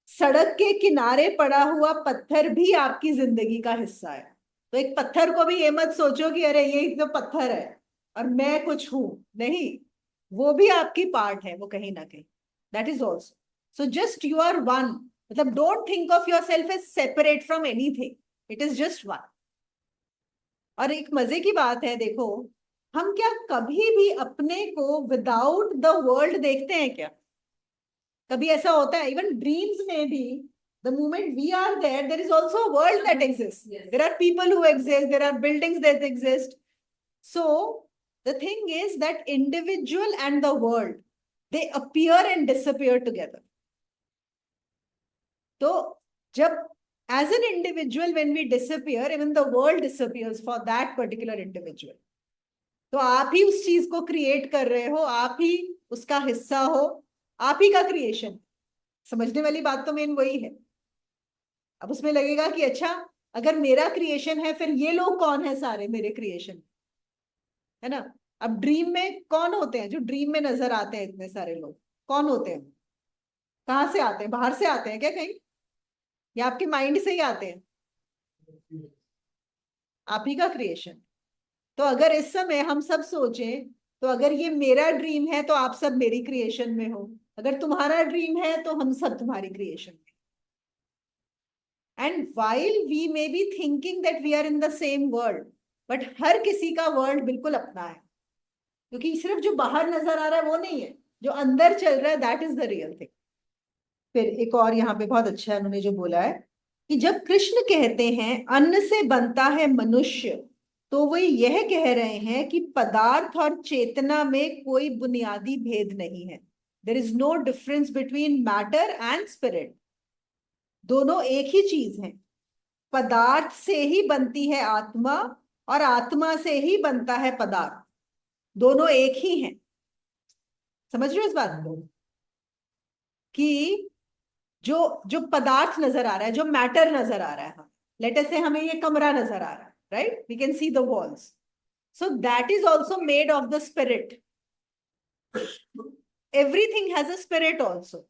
सड़क के किनारे पड़ा हुआ पत्थर भी आपकी जिंदगी का हिस्सा है। तो एक पत्थर को भी ये मत सोचो कि अरे ये तो पत्थर है और मैं कुछ हूं, नहीं, वो भी आपकी पार्ट है, वो कहीं ना कहीं, that is also. So just you are one, मतलब don't think of yourself as separate from anything, it is just one. और एक मजे की बात है, देखो, हम क्या कभी भी अपने को विदाउट द वर्ल्ड देखते हैं क्या? कभी ऐसा होता है? इवन ड्रीम्स में भी, the moment we are there, there is also a world that exists. Yes. There are people who exist, there are buildings that exist. So The thing is that individual and the world, they appear and disappear together. तो जब as an individual when we disappear, even the world disappears for that particular individual. तो आप ही उस चीज को क्रिएट कर रहे हो, आप ही उसका हिस्सा हो, आप ही का क्रिएशन। समझने वाली बात तो मेन वही है। अब उसमें लगेगा कि अच्छा, अगर मेरा क्रिएशन है फिर ये लोग कौन है सारे मेरे क्रिएशन, है ना। अब ड्रीम में कौन होते हैं जो ड्रीम में नजर आते हैं, इतने सारे लोग कौन होते हैं, कहाँ से आते हैं, बाहर से आते हैं क्या कहीं, या आपके माइंड से ही आते हैं? आप ही का क्रिएशन। तो अगर इस समय हम सब सोचें, तो अगर ये मेरा ड्रीम है तो आप सब मेरी क्रिएशन में हो, अगर तुम्हारा ड्रीम है तो हम सब तुम्हारी क्रिएशन में। And while we may be thinking that we are in the same world, but हर किसी का वर्ल्ड बिल्कुल अपना है, क्योंकि सिर्फ जो बाहर नजर आ रहा है वो नहीं है, जो अंदर चल रहा है that is the real thing. फिर एक और यहाँ पे बहुत अच्छा है उन्होंने जो बोला है कि जब कृष्ण कहते हैं अन्न से बनता है मनुष्य, तो वो यह कह रहे हैं कि पदार्थ और चेतना में कोई बुनियादी भेद नहीं है। There is no difference between matter and spirit. दोनों एक ही चीज है। पदार्थ से ही बनती है आत्मा और आत्मा से ही बनता है पदार्थ, दोनों एक ही हैं। समझ रहे हो इस बात को कि जो जो पदार्थ नजर आ रहा है, जो मैटर नजर आ रहा है, लेट अस से हमें ये कमरा नजर आ रहा है, right, we can see the walls, so that is also made of the spirit. Everything has a spirit also,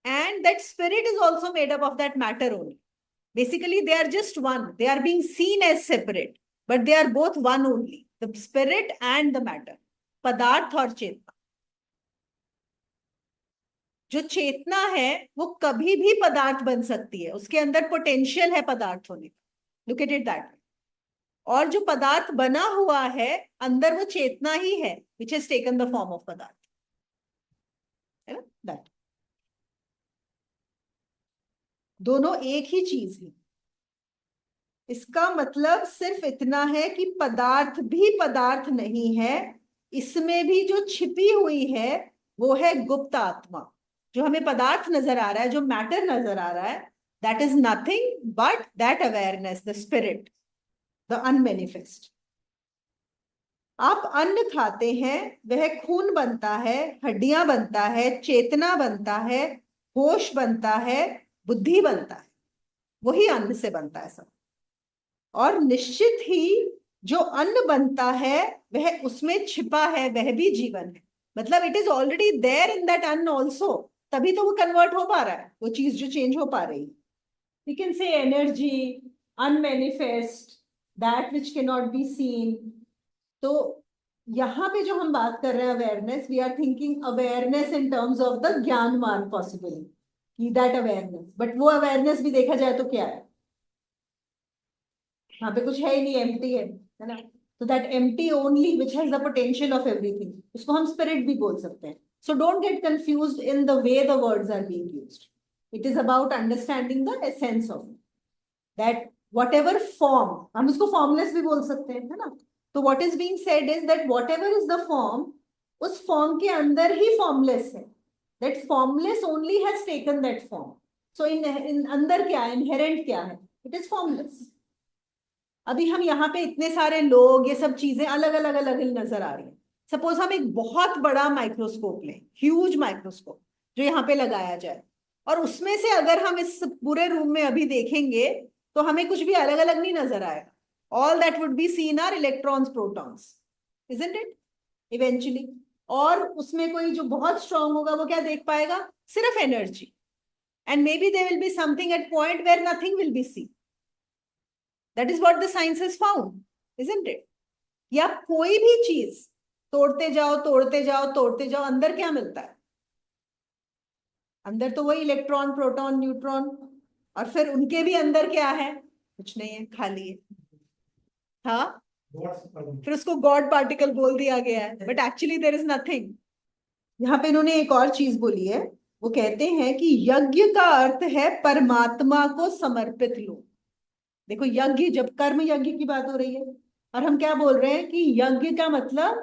and that spirit is also made up of that matter only. Basically they are just one, they are being seen as separate, but they are both one only, the spirit and the matter, पदार्थ और चेतना। जो चेतना है वो कभी भी पदार्थ बन सकती है, उसके अंदर पोटेंशियल है पदार्थ होने का, look at it that way. और जो पदार्थ बना हुआ है अंदर वो चेतना ही है which has taken the form of पदार्थ, है ना। दैट दोनों एक ही चीज है। इसका मतलब सिर्फ इतना है कि पदार्थ भी पदार्थ नहीं है, इसमें भी जो छिपी हुई है वो है गुप्त आत्मा। जो हमें पदार्थ नजर आ रहा है, जो मैटर नजर आ रहा है, that is nothing but that awareness, the spirit, the unmanifest. आप अन्न खाते हैं, वह खून बनता है, हड्डियां बनता है, चेतना बनता है, होश बनता है, बुद्धि बनता है, वही अन्न से बनता है सब। और निश्चित ही जो अन्न बनता है वह उसमें छिपा है, वह भी जीवन है। मतलब it is already there in that अन्न ऑल्सो, तभी तो वो कन्वर्ट हो पा रहा है, वो चीज जो चेंज हो पा रही है। We can say energy, unmanifest, that which can not be seen. तो यहाँ पे जो हम बात कर रहे हैं awareness, we are thinking awareness in terms of the ज्ञान मार्ग पॉसिबिलिटी, दैट अवेयरनेस। बट वो अवेयरनेस भी देखा जाए तो क्या है, यहाँ पे कुछ है ही नहीं, एम्प्टी है ना। तो that empty only which has the potential of everything, उसको हम स्पिरिट भी बोल सकते हैं। So don't get confused in the way the words are being used. It is about understanding the essence of that whatever form, हम इसको फॉर्मलेस भी बोल सकते हैं, है ना। तो what is being said is that whatever is the form, उस फॉर्म के अंदर ही फॉर्मलेस है। That formless only has taken that form. So in अंदर क्या है, इनहेरेंट क्या है, इट इज फॉर्मलेस। अभी हम यहाँ पे इतने सारे लोग, ये सब चीजें अलग अलग अलग नजर आ रही हैं। सपोज हम एक बहुत बड़ा माइक्रोस्कोप लें, ह्यूज माइक्रोस्कोप जो यहाँ पे लगाया जाए, और उसमें से अगर हम इस पूरे रूम में अभी देखेंगे तो हमें कुछ भी अलग अलग नहीं नजर आएगा। All that would be seen are electrons, protons, isn't it eventually. और उसमें कोई जो बहुत स्ट्रांग होगा वो क्या देख पाएगा, सिर्फ energy. And may be there will be something at point where nothing will be see. That is what the science has found, isn't it? या कोई भी चीज तोड़ते जाओ तोड़ते जाओ तोड़ते जाओ, अंदर क्या मिलता है? अंदर तो वही इलेक्ट्रॉन, प्रोटॉन, न्यूट्रॉन, और फिर उनके भी अंदर क्या है, कुछ नहीं है, खाली है। हाँ, फिर उसको गॉड पार्टिकल बोल दिया गया है, but actually there is nothing. यहाँ पे इन्होंने एक और चीज बोली है, वो कहते हैं कि यज्ञ का अर्थ है परमात्मा को समर्पित लोग। देखो, यज्ञ, जब कर्म यज्ञ की बात हो रही है, और हम क्या बोल रहे हैं कि यज्ञ का मतलब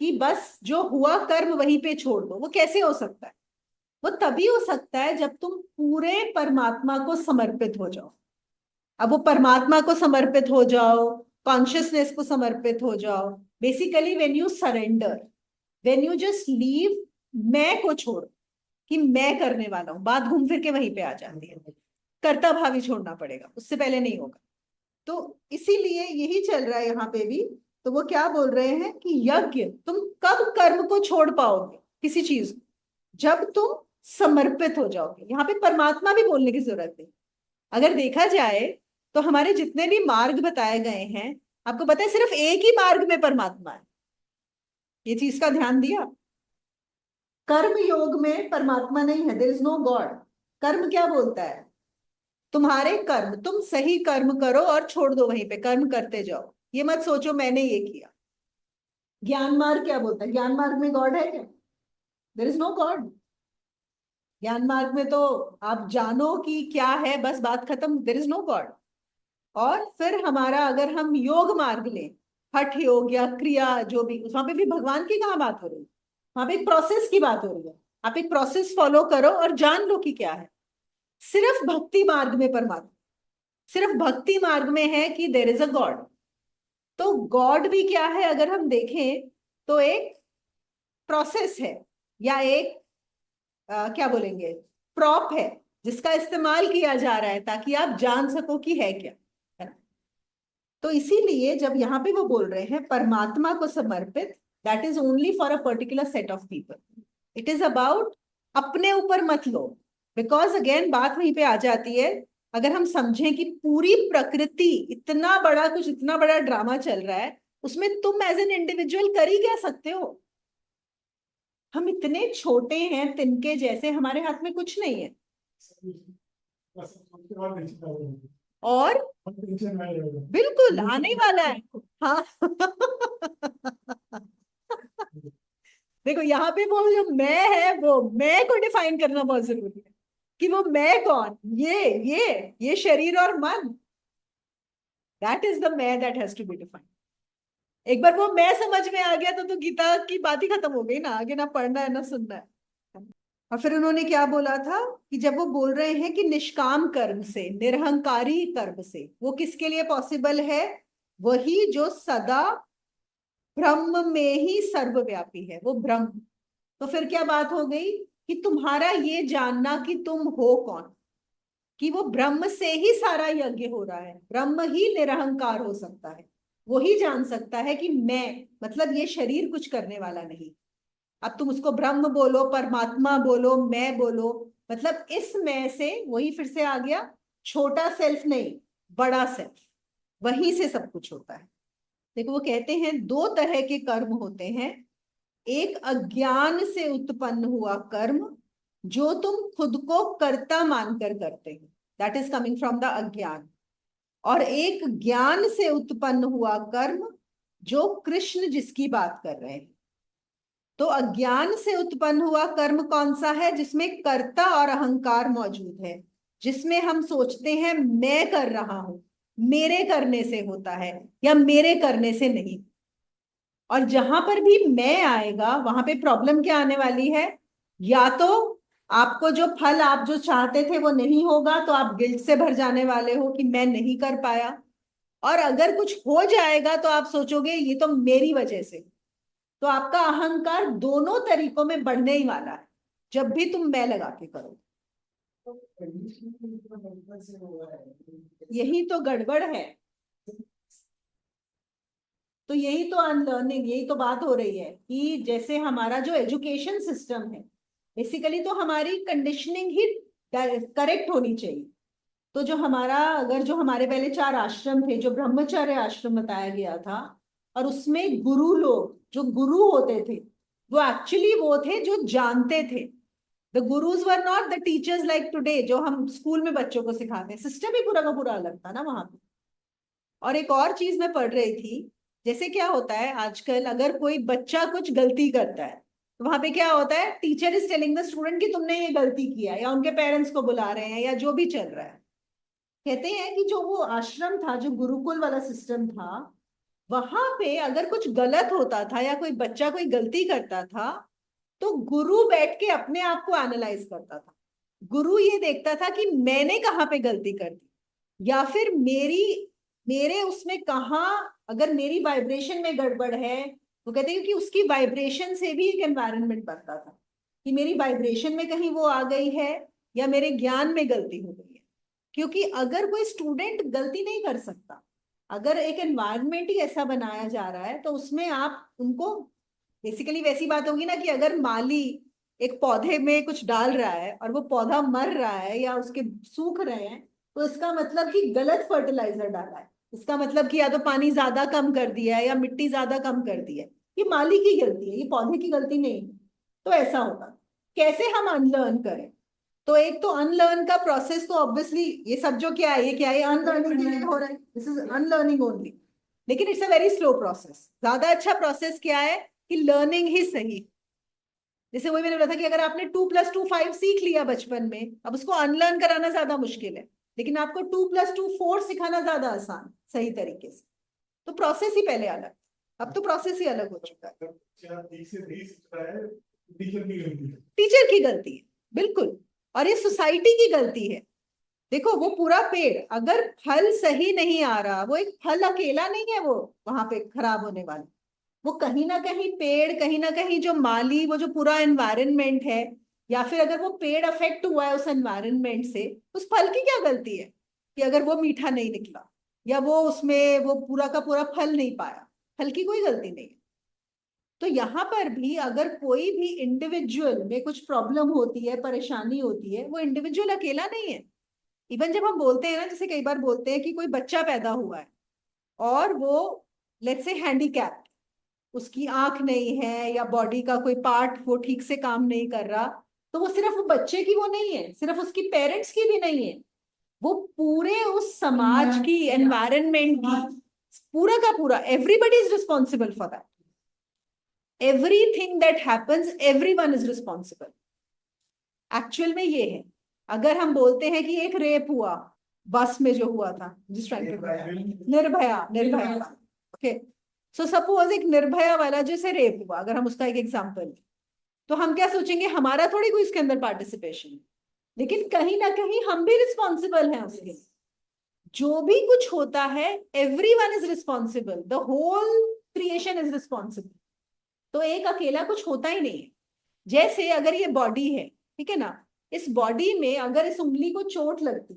कि बस जो हुआ कर्म वहीं पे छोड़ दो, वो कैसे हो सकता है? वो तभी हो सकता है जब तुम पूरे परमात्मा को समर्पित हो जाओ। अब वो परमात्मा को समर्पित हो जाओ, कॉन्शियसनेस को समर्पित हो जाओ, basically when you surrender, when you just leave, मैं को छोड़, कि मैं करने वाला हूं, बात घूम फिर के वहीं पे आ जाती है। कर्ता भाव छोड़ना पड़ेगा, उससे पहले नहीं होगा। तो इसीलिए यही चल रहा है यहाँ पे भी। तो वो क्या बोल रहे हैं कि यज्ञ, तुम कब कर्म को छोड़ पाओगे किसी चीज को? जब तुम समर्पित हो जाओगे। यहाँ पे परमात्मा भी बोलने की जरूरत नहीं। अगर देखा जाए तो हमारे जितने भी मार्ग बताए गए हैं, आपको पता है सिर्फ एक ही मार्ग में परमात्मा है। ये चीज का ध्यान दिया? कर्म योग में परमात्मा नहीं है, देयर इज नो गॉड। कर्म क्या बोलता है? तुम्हारे कर्म, तुम सही कर्म करो और छोड़ दो, वहीं पे कर्म करते जाओ, ये मत सोचो मैंने ये किया। ज्ञान मार्ग क्या बोलता है? ज्ञान मार्ग में गॉड है क्या? There is no God. ज्ञान मार्ग में तो आप जानो कि क्या है, बस बात खत्म, देयर इज नो गॉड। और फिर हमारा अगर हम योग मार्ग लें, हठ योग या क्रिया जो भी, वहां पे भी भगवान की कहाँ बात हो रही है? वहां पे एक प्रोसेस की बात हो रही है। आप एक प्रोसेस फॉलो करो और जान लो कि क्या है। सिर्फ भक्ति मार्ग में परमात्मा, सिर्फ भक्ति मार्ग में है कि देर इज अ गॉड। तो गॉड भी क्या है अगर हम देखें तो एक प्रोसेस है, या एक क्या बोलेंगे, प्रॉप है, जिसका इस्तेमाल किया जा रहा है ताकि आप जान सको कि है क्या, है ना? तो इसीलिए जब यहाँ पे वो बोल रहे हैं परमात्मा को समर्पित, that is only for a particular set of people. It is about अपने ऊपर मत लो। बिकॉज अगेन बात वहीं पे आ जाती है, अगर हम समझें कि पूरी प्रकृति इतना बड़ा, कुछ इतना बड़ा ड्रामा चल रहा है, उसमें तुम एज एन इंडिविजुअल कर ही क्या सकते हो? हम इतने छोटे हैं, तिनके जैसे, हमारे हाथ में कुछ नहीं है। और बिल्कुल आने वाला है। हाँ। देखो यहाँ पे वो जो मैं है, वो मैं को डिफाइन करना बहुत जरूरी है, कि वो मैं कौन, ये शरीर और मन, दैट इज द मैं that has to be defined. एक बार वो मैं समझ में आ गया तो गीता की बात ही खत्म हो गई ना, आगे ना पढ़ना है ना सुनना है। और फिर उन्होंने क्या बोला था कि जब वो बोल रहे हैं कि निष्काम कर्म से, निरहंकारी कर्म से, वो किसके लिए पॉसिबल है? वही जो सदा ब्रह्म में ही सर्वव्यापी है, वो ब्रह्म। तो फिर क्या बात हो गई कि तुम्हारा ये जानना कि तुम हो कौन, कि वो ब्रह्म से ही सारा यज्ञ हो रहा है, ब्रह्म ही निरहंकार हो सकता है, वो ही जान सकता है कि मैं, मतलब ये शरीर कुछ करने वाला नहीं। अब तुम उसको ब्रह्म बोलो, परमात्मा बोलो, मैं बोलो, मतलब इस मैं से, वही फिर से आ गया, छोटा सेल्फ नहीं, बड़ा सेल्फ, वहीं से सब कुछ होता है। देखो वो कहते हैं दो तरह के कर्म होते हैं, एक अज्ञान से उत्पन्न हुआ कर्म, जो तुम खुद को कर्ता मानकर करते हो, that is coming from the अज्ञान। और एक ज्ञान से उत्पन्न हुआ कर्म, जो कृष्ण जिसकी बात कर रहे हैं। तो अज्ञान से उत्पन्न हुआ कर्म कौन सा है? जिसमें कर्ता और अहंकार मौजूद है, जिसमें हम सोचते हैं मैं कर रहा हूं, मेरे करने से होता है, या मेरे करने से नहीं। और जहां पर भी मैं आएगा वहां पे प्रॉब्लम क्या आने वाली है? या तो आपको जो फल आप जो चाहते थे वो नहीं होगा, तो आप गिल्ट से भर जाने वाले हो कि मैं नहीं कर पाया। और अगर कुछ हो जाएगा तो आप सोचोगे ये तो मेरी वजह से। तो आपका अहंकार दोनों तरीकों में बढ़ने ही वाला है जब भी तुम मैं लगा के करो। यही तो गड़बड़ है। तो यही तो अनलर्निंग, यही तो बात हो रही है कि जैसे हमारा जो एजुकेशन सिस्टम है, बेसिकली तो हमारी कंडीशनिंग ही करेक्ट होनी चाहिए। तो जो हमारा, अगर जो हमारे पहले चार आश्रम थे, जो ब्रह्मचर्य आश्रम बताया गया था, और उसमें गुरु लोग, जो गुरु होते थे, वो एक्चुअली वो थे जो जानते थे। The gurus were not the teachers like today, जो हम स्कूल में बच्चों को सिखाते हैं। सिस्टम ही पूरा का पूरा अलग था ना वहां पे। और एक और चीज मैं पढ़ रही थी, जैसे क्या होता है आजकल, अगर कोई बच्चा कुछ गलती करता है तो वहां पे क्या होता है, teacher is telling the student कि तुमने ये गलती किया, या उनके पेरेंट्स को बुला रहे हैं, या जो भी चल रहा है। कहते हैं कि जो वो आश्रम था, जो गुरुकुल वाला सिस्टम था, वहां पे अगर कुछ गलत होता था या कोई बच्चा कोई गलती करता था तो गुरु बैठ के अपने आप को एनालाइज करता था। गुरु ये देखता था कि मैंने कहाँ पे गलती कर दी, या फिर मेरे उसमें कहाँ, अगर मेरी वाइब्रेशन में गड़बड़ है, वो कहते हैं कि उसकी वाइब्रेशन से भी एक एनवायरनमेंट बनता था कि मेरी वाइब्रेशन में कहीं वो आ गई है या मेरे ज्ञान में गलती हो गई है। क्योंकि अगर कोई स्टूडेंट गलती नहीं कर सकता, अगर एक एनवायरनमेंट ही ऐसा बनाया जा रहा है, तो उसमें आप उनको, बेसिकली वैसी बात होगी ना कि अगर माली एक पौधे में कुछ डाल रहा है और वो पौधा मर रहा है या उसके सूख रहे हैं, तो इसका मतलब कि गलत फर्टिलाइजर डाला है, इसका मतलब कि या तो पानी ज्यादा कम कर दिया है या मिट्टी ज्यादा कम कर दी है। ये माली की गलती है, ये पौधे की गलती नहीं है। तो ऐसा होगा। कैसे हम अनलर्न करें? तो एक तो अनलर्न का प्रोसेस, तो ऑब्वियसली ये सब जो क्या है, ये क्या है, अनलर्निंग के लिए हो रहा है, दिस इज अनलर्निंग ओनली। लेकिन it's a very slow process. ज्यादा अच्छा प्रोसेस क्या है कि लर्निंग ही सही। जैसे वही मैंने बोला था कि अगर आपने 2 + 2 5 सीख लिया बचपन में, अब उसको अनलर्न कराना ज्यादा मुश्किल है, लेकिन आपको 2 + 2 4 सिखाना ज्यादा आसान, सही तरीके से। तो प्रोसेस ही पहले अलग, अब तो प्रोसेस ही अलग हो चुका है। टीचर की गलती है, बिल्कुल। और ये सोसाइटी की गलती है। देखो वो पूरा पेड़ अगर फल सही नहीं आ रहा, वो एक फल अकेला नहीं है वो वहां पे खराब होने वाला, वो कहीं ना कहीं पेड़, कहीं ना कहीं जो माली, वो जो पूरा एनवायरनमेंट है, या फिर अगर वो पेड़ अफेक्ट हुआ है उस एनवायरनमेंट से, उस फल की क्या गलती है कि अगर वो मीठा नहीं निकला या वो उसमें वो पूरा का पूरा फल नहीं पाया? फल की कोई गलती नहीं है। तो यहाँ पर भी अगर कोई भी इंडिविजुअल में कुछ प्रॉब्लम होती है, परेशानी होती है, वो इंडिविजुअल अकेला नहीं है। इवन जब हम बोलते हैं ना, जैसे कई बार बोलते हैं कि कोई बच्चा पैदा हुआ है और वो लेट्स से हैंडीकैप, उसकी आंख नहीं है या बॉडी का कोई पार्ट वो ठीक से काम नहीं कर रहा, तो वो सिर्फ वो बच्चे की वो नहीं है, सिर्फ उसकी पेरेंट्स की भी नहीं है, वो पूरे उस समाज की, एनवायरनमेंट की, पूरा का पूरा, everybody is responsible for that. Everything that happens, everyone is responsible. Actual में ये है। अगर हम बोलते हैं कि एक रेप हुआ बस में जो हुआ था, जिस टाइम पे Nirbhaya, Nirbhaya, okay, so suppose एक निर्भया वाला जैसे रेप हुआ, अगर हम उसका एक एग्जांपल, तो हम क्या सोचेंगे, हमारा थोड़ी कोई इसके अंदर पार्टिसिपेशन है, लेकिन कहीं ना कहीं हम भी रिस्पॉन्सिबल हैं उसके। जो भी कुछ होता है, everyone is responsible, the whole creation is responsible. तो एक अकेला कुछ होता ही नहीं है। जैसे अगर ये बॉडी है, ठीक है ना, इस बॉडी में अगर इस उंगली को चोट लगती,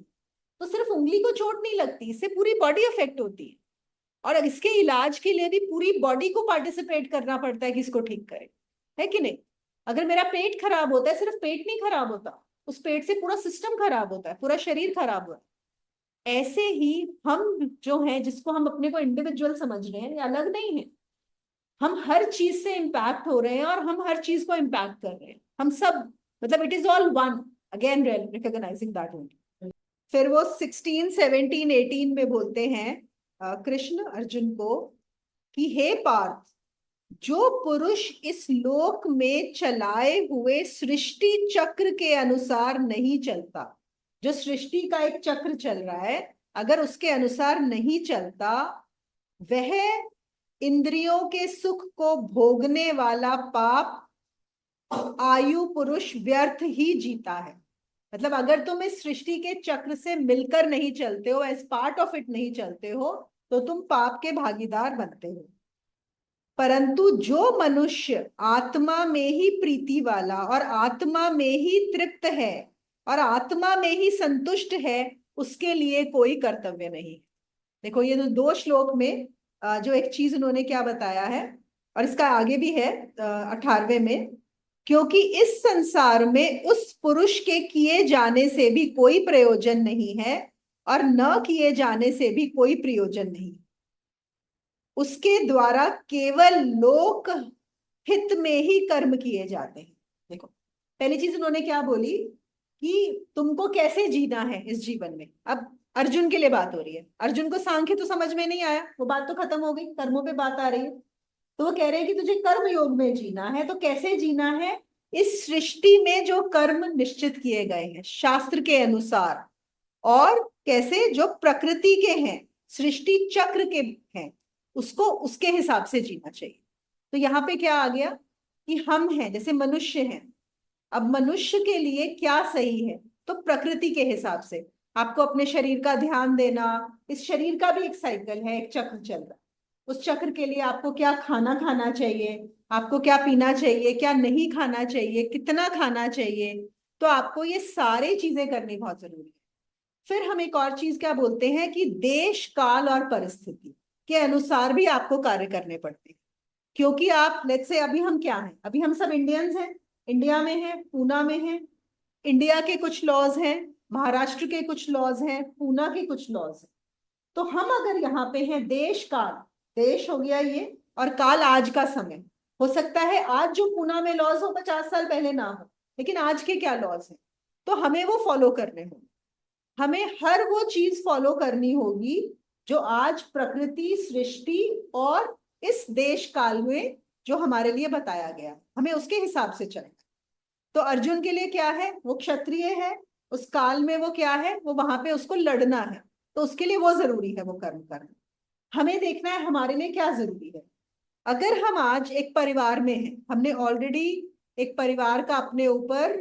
तो सिर्फ उंगली को चोट नहीं लगती, इससे पूरी बॉडी अफेक्ट होती है। और इसके इलाज के लिए भी पूरी बॉडी को पार्टिसिपेट करना पड़ता है कि इसको ठीक करे, है कि नहीं? अगर मेरा पेट खराब होता है, सिर्फ पेट नहीं खराब होता, उस पेट से पूरा सिस्टम खराब होता है, पूरा शरीर खराब होता है। ऐसे ही हम जो हैं, जिसको हम अपने को इंडिविजुअल समझ रहे हैं, ये अलग नहीं है। हम हर चीज से इम्पैक्ट हो रहे हैं और हम हर चीज को इम्पैक्ट कर रहे हैं, हम सब, मतलब it is all one. Again recognising that only. फिर वो 16 17 18 में बोलते हैं कृष्ण अर्जुन को कि हे पार्थ, जो पुरुष इस लोक में चलाए हुए सृष्टि चक्र के अनुसार नहीं चलता, जो सृष्टि का एक चक्र चल रहा है, अगर उसके अनुसार नहीं चलता, वह इंद्रियों के सुख को भोगने वाला पाप आयु पुरुष व्यर्थ ही जीता है। मतलब अगर तुम इस सृष्टि के चक्र से मिलकर नहीं चलते हो, एज पार्ट ऑफ इट नहीं चलते हो, तो तुम पाप के भागीदार बनते हो। परंतु जो मनुष्य आत्मा में ही प्रीति वाला और आत्मा में ही तृप्त है और आत्मा में ही संतुष्ट है, उसके लिए कोई कर्तव्य नहीं। देखो ये जो 2 श्लोक में जो एक चीज उन्होंने क्या बताया है, और इसका आगे भी है 18वें में, क्योंकि इस संसार में उस पुरुष के किए जाने से भी कोई प्रयोजन नहीं है और न किए जाने से भी कोई प्रयोजन नहीं, उसके द्वारा केवल लोक हित में ही कर्म किए जाते हैं। देखो पहली चीज उन्होंने क्या बोली कि तुमको कैसे जीना है इस जीवन में। अब अर्जुन के लिए बात हो रही है, अर्जुन को सांख्य तो समझ में नहीं आया, वो बात तो खत्म हो गई, कर्मों पे बात आ रही है। तो वो कह रहे हैं कि तुझे कर्म योग में जीना है, तो कैसे जीना है? इस सृष्टि में जो कर्म निश्चित किए गए हैं शास्त्र के अनुसार, और कैसे, जो प्रकृति के हैं, सृष्टि चक्र के हैं, उसको उसके हिसाब से जीना चाहिए। तो यहाँ पे क्या आ गया कि हम हैं, जैसे मनुष्य हैं, अब मनुष्य के लिए क्या सही है, तो प्रकृति के हिसाब से आपको अपने शरीर का ध्यान देना। इस शरीर का भी एक साइकिल है, एक चक्र चल रहा है। उस चक्र के लिए आपको क्या खाना खाना चाहिए, आपको क्या पीना चाहिए, क्या नहीं खाना चाहिए, कितना खाना चाहिए, तो आपको ये सारी चीजें करनी बहुत जरूरी है। फिर हम एक और चीज क्या बोलते हैं कि देश काल और परिस्थिति के अनुसार भी आपको कार्य करने पड़ते हैं। क्योंकि आप लेट्स से, अभी हम क्या हैं, अभी हम सब इंडियंस हैं, इंडिया में हैं, पूना में हैं। इंडिया के कुछ लॉज हैं, महाराष्ट्र के कुछ लॉज हैं, पूना के कुछ लॉज हैं। तो हम अगर यहाँ पे हैं, देश काल, देश हो गया ये, और काल आज का समय। हो सकता है आज जो पूना में लॉज हो 50 साल पहले ना हो, लेकिन आज के क्या लॉज हैं, तो हमें वो फॉलो करने होंगे। हमें हर वो चीज फॉलो करनी होगी जो आज प्रकृति, सृष्टि और इस देश काल में जो हमारे लिए बताया गया, हमें उसके हिसाब से चलना। तो अर्जुन के लिए क्या है, वो क्षत्रिय है, उस काल में वो क्या है, वो वहां पे उसको लड़ना है, तो उसके लिए वो जरूरी है वो कर्म करना। हमें देखना है हमारे लिए क्या जरूरी है। अगर हम आज एक परिवार में हैं, हमने ऑलरेडी एक परिवार का अपने ऊपर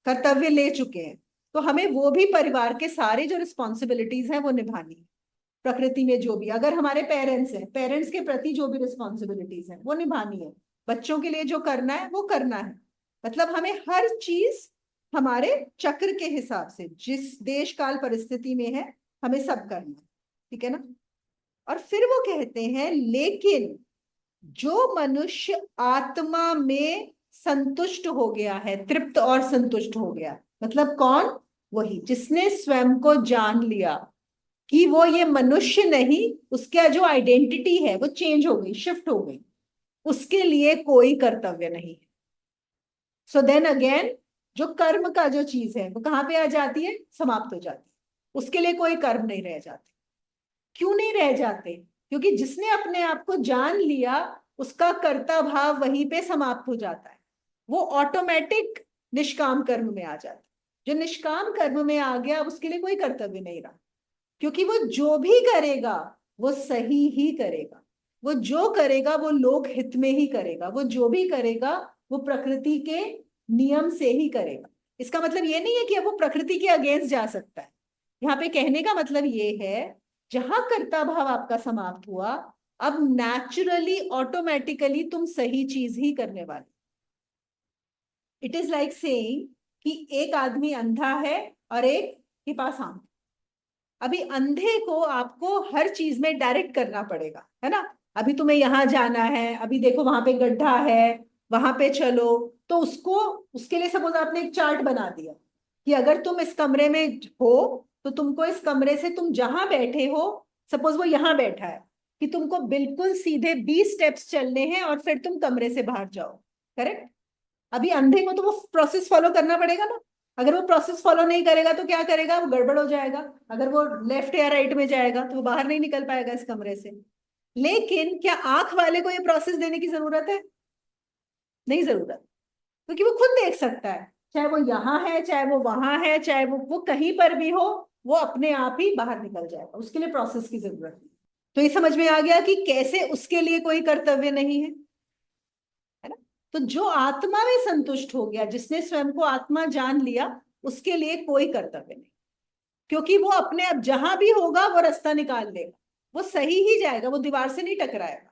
कर्तव्य ले चुके हैं, तो हमें वो भी परिवार के सारे जो रिस्पॉन्सिबिलिटीज हैं वो निभानी है। प्रकृति में जो भी, अगर हमारे पेरेंट्स हैं, पेरेंट्स के प्रति जो भी रिस्पॉन्सिबिलिटीज हैं वो निभानी है। बच्चों के लिए जो करना है वो करना है। मतलब हमें हर चीज हमारे चक्र के हिसाब से, जिस देश काल परिस्थिति में है, हमें सब करना है। ठीक है ना। और फिर वो कहते हैं लेकिन जो मनुष्य आत्मा में संतुष्ट हो गया है, तृप्त और संतुष्ट हो गया, मतलब कौन, वही जिसने स्वयं को जान लिया कि वो ये मनुष्य नहीं, उसका जो आइडेंटिटी है वो चेंज हो गई, शिफ्ट हो गई, उसके लिए कोई कर्तव्य नहीं है। सो देन अगेन, जो कर्म का जो चीज है वो कहाँ पे आ जाती है, समाप्त हो जाती है। उसके लिए कोई कर्म नहीं रह जाते। क्यों नहीं रह जाते, क्योंकि जिसने अपने आप को जान लिया, उसका कर्ता भाव वहीं पे समाप्त हो जाता है। वो ऑटोमेटिक निष्काम कर्म में आ जाता है। जो निष्काम कर्म में आ गया, उसके लिए कोई कर्तव्य नहीं रहा, क्योंकि वो जो भी करेगा वो सही ही करेगा। वो जो करेगा वो लोक हित में ही करेगा। वो जो भी करेगा वो प्रकृति के नियम से ही करेगा। इसका मतलब ये नहीं है कि अब वो प्रकृति के अगेंस्ट जा सकता है। यहाँ पे कहने का मतलब ये है, जहां कर्ता भाव आपका समाप्त हुआ, अब नेचुरली ऑटोमेटिकली तुम सही चीज ही करने वाले। इट इज लाइक सेइंग कि एक आदमी अंधा है और एक के पास आंख। अभी अंधे को आपको हर चीज में डायरेक्ट करना पड़ेगा, है ना। अभी तुम्हें यहां जाना है, अभी देखो वहां पे गड्ढा है, वहां पे चलो। तो उसको, उसके लिए सपोज आपने एक चार्ट बना दिया कि अगर तुम इस कमरे में हो, तो तुमको इस कमरे से तुम जहां बैठे हो, सपोज वो यहां बैठा है, कि तुमको बिल्कुल सीधे 20 स्टेप्स चलने हैं और फिर तुम कमरे से बाहर जाओ। करेक्ट। अभी अंधे को तो वो प्रोसेस फॉलो करना पड़ेगा ना। अगर वो प्रोसेस फॉलो नहीं करेगा तो क्या करेगा, वो गड़बड़ हो जाएगा। अगर वो लेफ्ट या राइट में जाएगा तो वो बाहर नहीं निकल पाएगा इस कमरे से। लेकिन क्या आंख वाले को ये प्रोसेस देने की जरूरत है, नहीं जरूरत, क्योंकि वो खुद देख सकता है। चाहे वो यहाँ है, चाहे वो वहां है, चाहे वो कहीं पर भी हो, वो अपने आप ही बाहर निकल जाएगा। उसके लिए प्रोसेस की जरूरत नहीं। तो ये समझ में आ गया कि कैसे उसके लिए कोई कर्तव्य नहीं है, है ना। तो जो आत्मा में संतुष्ट हो गया, जिसने स्वयं को आत्मा जान लिया, उसके लिए कोई कर्तव्य नहीं। क्योंकि वो अपने आप जहां भी होगा वो रास्ता निकाल लेगा, वो सही ही जाएगा, वो दीवार से नहीं टकराएगा।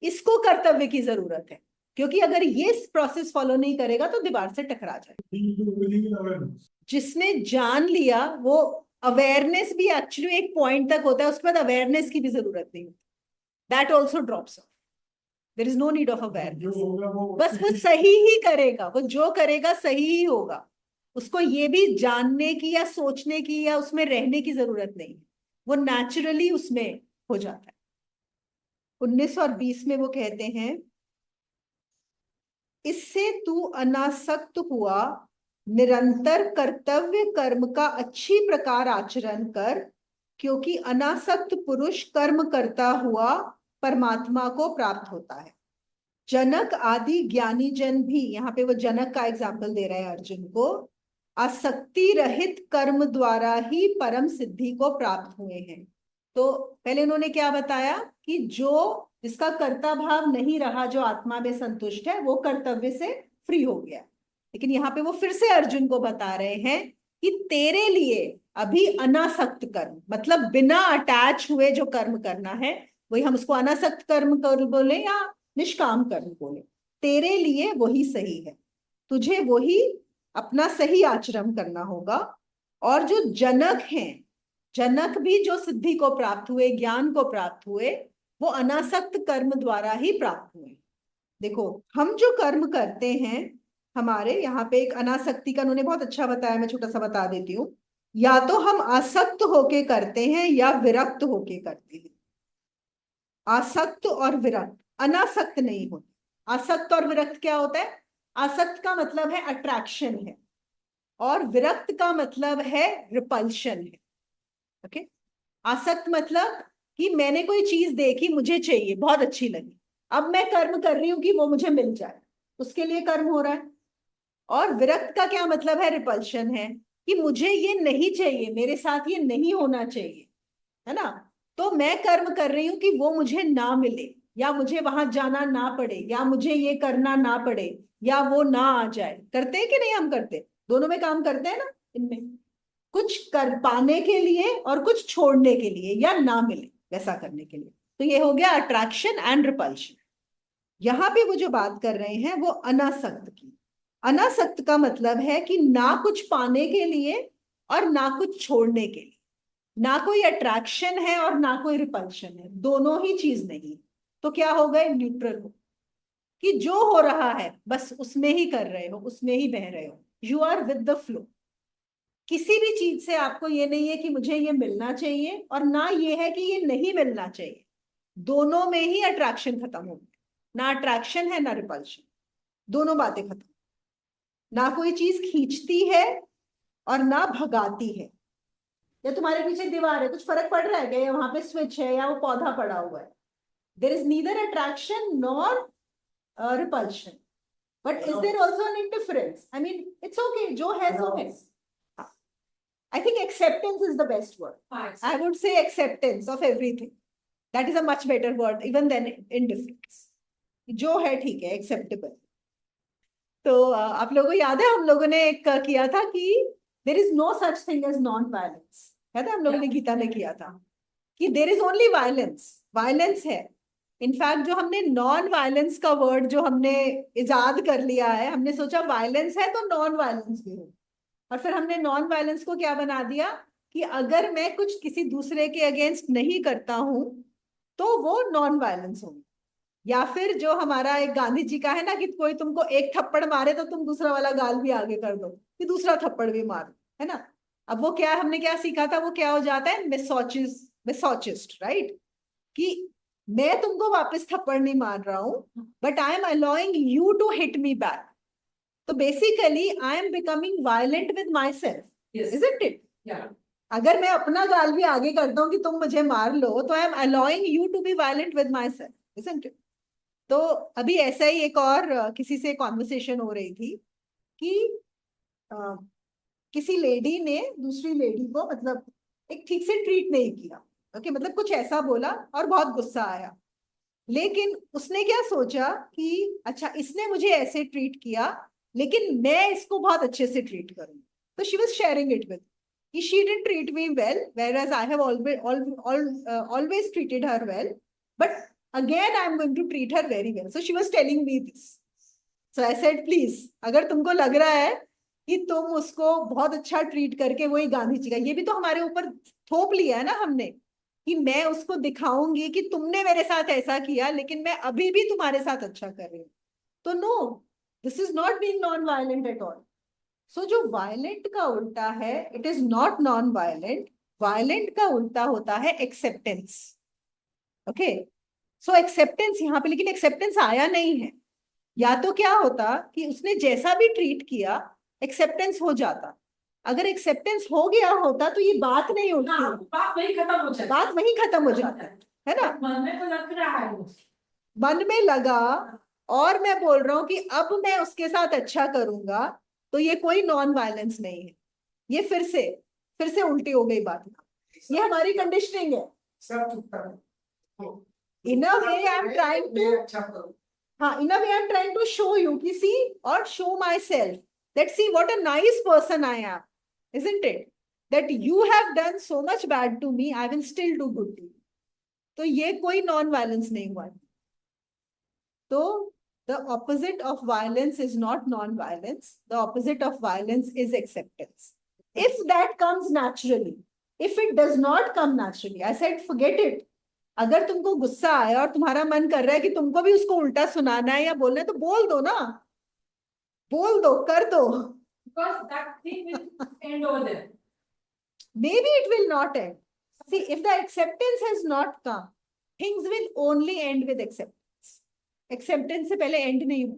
इसको कर्तव्य की जरूरत है, क्योंकि अगर ये प्रोसेस फॉलो नहीं करेगा तो दीवार से टकरा जाएगा। जिसने जान लिया वो, अवेयरनेस भी एक्चुअली एक पॉइंट तक होता है, उसके बाद अवेयरनेस की भी जरूरत नहीं होती। That also drops off. There is no need of awareness. बस वो सही ही करेगा, वो जो करेगा सही ही होगा। उसको ये भी जानने की या सोचने की या उसमें रहने की जरूरत नहीं है। वो नेचुरली उसमें हो जाता है। 19 और 20 में वो कहते हैं, इससे तू अनासक्त हुआ, निरंतर कर्तव्य कर्म का अच्छी प्रकार आचरण कर, क्योंकि अनासक्त पुरुष कर्म करता हुआ परमात्मा को प्राप्त होता है। जनक आदि ज्ञानी जन भी, यहाँ पे वो जनक का एग्जाम्पल दे रहे हैं अर्जुन को, आसक्ति रहित कर्म द्वारा ही परम सिद्धि को प्राप्त हुए हैं। तो पहले उन्होंने क्या बताया कि जो जिसका कर्ता भाव नहीं रहा, जो आत्मा में संतुष्ट है, वो कर्तव्य से फ्री हो गया। लेकिन यहाँ पे वो फिर से अर्जुन को बता रहे हैं कि तेरे लिए अभी अनासक्त कर्म, मतलब बिना अटैच हुए जो कर्म करना है, वही हम उसको अनासक्त कर्म कर बोले या निष्काम कर्म बोले, तेरे लिए वही सही है। तुझे वही अपना सही आचरण करना होगा। और जो जनक हैं, जनक भी जो सिद्धि को प्राप्त हुए, ज्ञान को प्राप्त हुए, वो अनासक्त कर्म द्वारा ही प्राप्त हुए। देखो, हम जो कर्म करते हैं, हमारे यहाँ पे एक अनासक्ति का उन्होंने बहुत अच्छा बताया, मैं छोटा सा बता देती हूँ। या तो हम आसक्त होके करते हैं या विरक्त होके करते हैं। आसक्त और विरक्त, अनासक्त नहीं होते। आसक्त और विरक्त क्या होता है? आसक्त का मतलब है अट्रैक्शन है, और विरक्त का मतलब है रिपल्शन है। ओके, आसक्त मतलब कि मैंने कोई चीज देखी, मुझे चाहिए, बहुत अच्छी लगी, अब मैं कर्म कर रही हूं कि वो मुझे मिल जाए, उसके लिए कर्म हो रहा है। और विरक्त का क्या मतलब है? रिपल्शन है, कि मुझे ये नहीं चाहिए, मेरे साथ ये नहीं होना चाहिए, है ना। तो मैं कर्म कर रही हूं कि वो मुझे ना मिले, या मुझे वहां जाना ना पड़े, या मुझे ये करना ना पड़े, या वो ना आ जाए। करते हैं कि नहीं? हम करते, दोनों में काम करते हैं ना। इनमें कुछ कर पाने के लिए और कुछ छोड़ने के लिए, या ना मिले वैसा करने के लिए। तो ये हो गया अट्रैक्शन एंड रिपल्शन। यहाँ पे वो जो बात कर रहे हैं वो अनासक्त की। अनासक्त का मतलब है कि ना कुछ पाने के लिए और ना कुछ छोड़ने के लिए, ना कोई अट्रैक्शन है और ना कोई रिपल्शन है, दोनों ही चीज नहीं। तो क्या हो गए? न्यूट्रल हो, कि जो हो रहा है बस उसमें ही कर रहे हो, उसमें ही बह रहे हो, you are with the flow. किसी भी चीज से आपको ये नहीं है कि मुझे ये मिलना चाहिए, और ना ये है कि ये नहीं मिलना चाहिए। दोनों में ही अट्रैक्शन खत्म हो गया, ना अट्रैक्शन है ना रिपल्शन, दोनों बातें खत्म। ना कोई चीज खींचती है और ना भगाती है। या तुम्हारे पीछे दीवार है, कुछ फर्क पड़ रहा है क्या? या वहां पे स्विच है, या वो पौधा पड़ा हुआ है? There is neither attraction nor repulsion, but is there also an indifference? I mean it's okay, जो है सो है। I think acceptance is the best word. I would say acceptance of everything. That is a much better word even than indifference. जो है ठीक है, acceptable. तो आप लोगों को याद है हम लोगों ने एक किया था कि there is no such thing as non-violence. याद है हम लोगों ने गीता में किया था कि there is only violence. Violence है। इनफैक्ट जो हमने नॉन वायलेंस का वर्ड जो हमने इजाद कर लिया है, हमने सोचा वायलेंस है तो नॉन वायलेंस भी हो, और फिर हमने नॉन वायलेंस को क्या बना दिया कि अगर मैं कुछ किसी दूसरे के अगेंस्ट नहीं करता हूं तो वो नॉन वायलेंस होगी। या फिर जो हमारा एक गांधी जी का है ना कि कोई तुमको एक थप्पड़ मारे तो तुम दूसरा वाला गाल भी आगे कर दो कि दूसरा थप्पड़ भी मारो, है ना। अब वो क्या, हमने क्या सीखा था, वो क्या हो जाता है? Masochist, right. कि मैं तुमको वापस थप्पड़ नहीं मार रहा हूं, but I am allowing you to hit me back. तो basically I am becoming violent with my self, isn't it? अगर मैं अपना गाल भी आगे करता हूँ कि तुम मुझे मार लो, तो I am allowing you to be violent with my self, isn't it? तो अभी ऐसा ही एक और किसी से कॉन्वर्सेशन हो रही थी कि अ, किसी लेडी ने दूसरी लेडी को मतलब एक ठीक से ट्रीट नहीं किया। ओके, मतलब कुछ ऐसा बोला और बहुत गुस्सा आया। लेकिन उसने क्या सोचा कि अच्छा इसने मुझे ऐसे ट्रीट किया, लेकिन मैं इसको बहुत अच्छे से ट्रीट करूँ। तो she was sharing it with कि she didn't treat me well, whereas I have always treated her well, but again I am going to treat her very well. So she was telling me this. So I said, please, अगर तुमको लग रहा है कि तुम उसको बहुत अच्छा ट्रीट करके, वही गांधी जी का, ये भी तो हमारे ऊपर थोप लिया है ना हमने, कि मैं उसको दिखाऊंगी कि तुमने मेरे साथ ऐसा किया लेकिन मैं अभी भी तुम्हारे साथ अच्छा कर रही हूँ। तो no, this is not being non violent at all. So जो वायलेंट का उल्टा है, it is not non violent. Violent का उल्टा होता है एक्सेप्टेंस। ओके, सो एक्सेप्टेंस यहाँ पे, लेकिन एक्सेप्टेंस आया नहीं है। या तो क्या होता कि उसने जैसा भी ट्रीट किया एक्सेप्टेंस हो जाता। अगर एक्सेप्टेंस हो गया होता तो ये बात नहीं उठती, बात वही खत्म हो जाती, बात वहीं खत्म हो जाता है ना। मन में तो लग रहा है, मन में लगा, और मैं बोल रहा हूं कि अब मैं उसके साथ अच्छा करूंगा, तो ये कोई नॉन वायलेंस नहीं है। ये फिर से उल्टी हो गई बात। ये हमारी कंडीशनिंग है। सब चुप करो। In a way, I'm trying to, अच्छा करो। in a way, I'm trying to show you, कि see, or show myself that see what a nice person I am, isn't it? That you have done so much bad to me, I will still do good to you. तो ये कोई नॉन वायलेंस नहीं हुआ। तो the opposite of violence is not non-violence. The opposite of violence is acceptance. If that comes naturally, if it does not come naturally, I said forget it. अगर तुमको गुस्सा आया और तुम्हारा मन कर रहा है कि तुमको भी उसको उल्टा सुनाना है या बोलना है तो बोल दो ना, बोल दो, कर दो। Because that thing will end over there. Maybe it will not end. See, if the acceptance has not come, things will only end with acceptance. Acceptance से पहले end नहीं हो,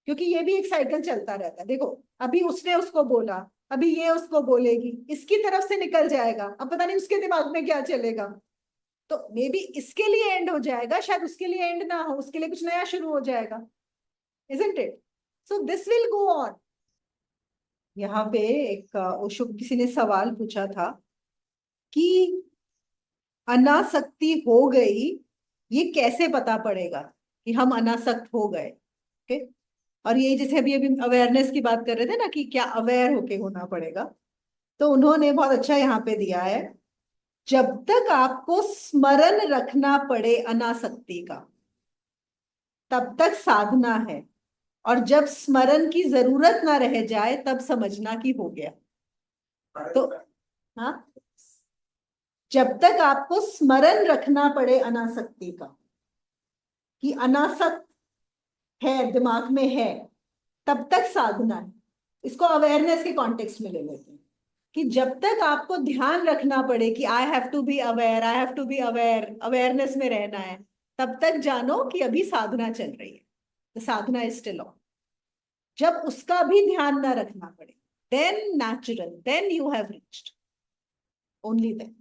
क्योंकि ये भी एक साइकिल चलता रहता है। देखो, अभी उसने उसको बोला, अभी ये उसको बोलेगी, इसकी तरफ से निकल जाएगा, अब पता नहीं उसके दिमाग में क्या चलेगा। तो मे बी इसके लिए एंड हो जाएगा, शायद उसके लिए एंड ना हो, उसके लिए कुछ नया शुरू हो जाएगा, isn't it? So this will go on. यहाँ पे एक ओशो किसी ने सवाल पूछा था कि अनासक्ति हो गई, ये कैसे पता पड़ेगा कि हम अनासक्त हो गए? ओके, और ये जैसे अभी अभी अवेयरनेस की बात कर रहे थे ना कि क्या अवेयर होके होना पड़ेगा, तो उन्होंने बहुत अच्छा यहाँ पे दिया है, जब तक आपको स्मरण रखना पड़े अनासक्ति का तब तक साधना है, और जब स्मरण की जरूरत ना रह जाए तब समझना कि हो गया। तो हाँ, जब तक आपको स्मरण रखना पड़े अनासक्ति का कि अनासक्त है, दिमाग में है, तब तक साधना है। इसको अवेयरनेस के कॉन्टेक्स्ट में ले लेते हैं कि जब तक आपको ध्यान रखना पड़े कि I have to be aware, I have to be aware, awareness में रहना है, तब तक जानो कि अभी साधना चल रही है, the sadhana is still on. जब उसका भी ध्यान ना रखना पड़े, then natural, then you have reached, only then.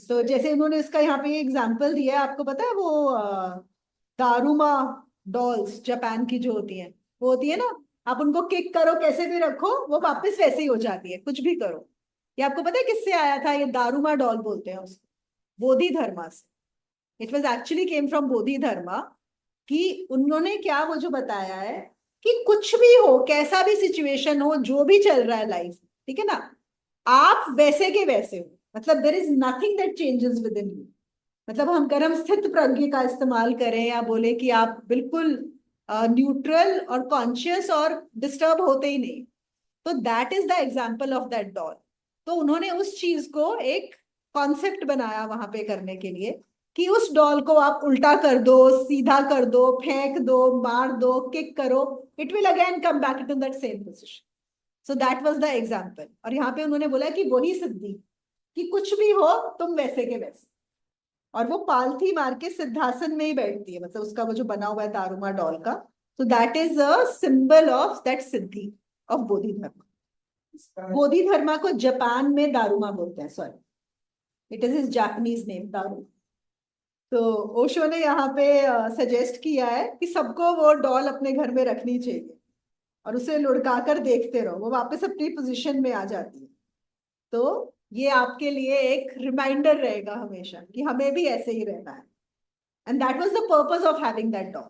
तो जैसे उन्होंने इसका यहाँ पे एग्जांपल दिया है, आपको पता है वो दारुमा डॉल्स जापान की जो होती है, वो होती है ना, आप उनको किक करो, कैसे भी रखो, वो वापस वैसे ही हो जाती है, कुछ भी करो। ये आपको पता है किससे आया था? ये दारुमा डॉल बोलते हैं उसको, बोधि धर्मा से। It was actually came from Bodhidharma, कि उन्होंने क्या वो जो बताया है कि कुछ भी हो, कैसा भी सिचुएशन हो, जो भी चल रहा है लाइफ, ठीक है ना, आप वैसे के वैसे हो, मतलब there is nothing that changes within you. मतलब हम कर्म स्थित प्रज्ञ का इस्तेमाल करें या बोले कि आप बिल्कुल न्यूट्रल और कॉन्शियस और डिस्टर्ब होते ही नहीं, तो that is the example of that doll. तो उन्होंने उस चीज को एक कॉन्सेप्ट बनाया वहां पे करने के लिए कि उस डॉल को आप उल्टा कर दो, सीधा कर दो, फेंक दो, मार दो, किक करो, it will again come back to that same position. So that was the example. और यहाँ पे उन्होंने बोला कि वही सिद्धि, कि कुछ भी हो तुम वैसे के वैसे। और वो पालथी मार के सिद्धासन में ही बैठती है, मतलब उसका वो जो बना हुआ है दारुमा डॉल का, तो that is a symbol of that siddhi of Bodhidharma. Bodhidharma को जापान में दारुमा बोलते हैं, sorry, it is his Japanese name, Daruma. तो ओशो ने यहाँ पे सजेस्ट किया है कि सबको वो डॉल अपने घर में रखनी चाहिए और उसे लुढ़का कर देखते रहो, वो वापस अपनी पोजीशन में आ जाती है। तो ये आपके लिए एक रिमाइंडर रहेगा हमेशा कि हमें भी ऐसे ही रहना है। And that was the purpose of having that doll.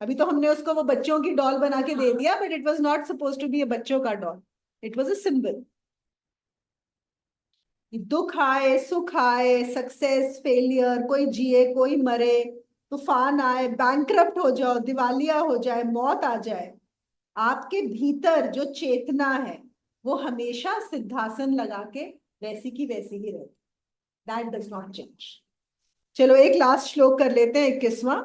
अभी तो हमने उसको वो बच्चों की डॉल बना के दे दिया, but it was not suppose to be a बच्चों का doll, it was a symbol. दुख आए, सुख आए, सक्सेस, फेलियर, कोई जिए कोई मरे, तूफान आए, बैंकरप्ट हो जाओ, दिवालिया हो जाए, मौत आ जाए, आपके भीतर जो चेतना है वो हमेशा सिद्धासन लगा के वैसी की वैसी ही रहती, दैट डज नॉट चेंज। चलो एक लास्ट श्लोक कर लेते हैं, 21वां।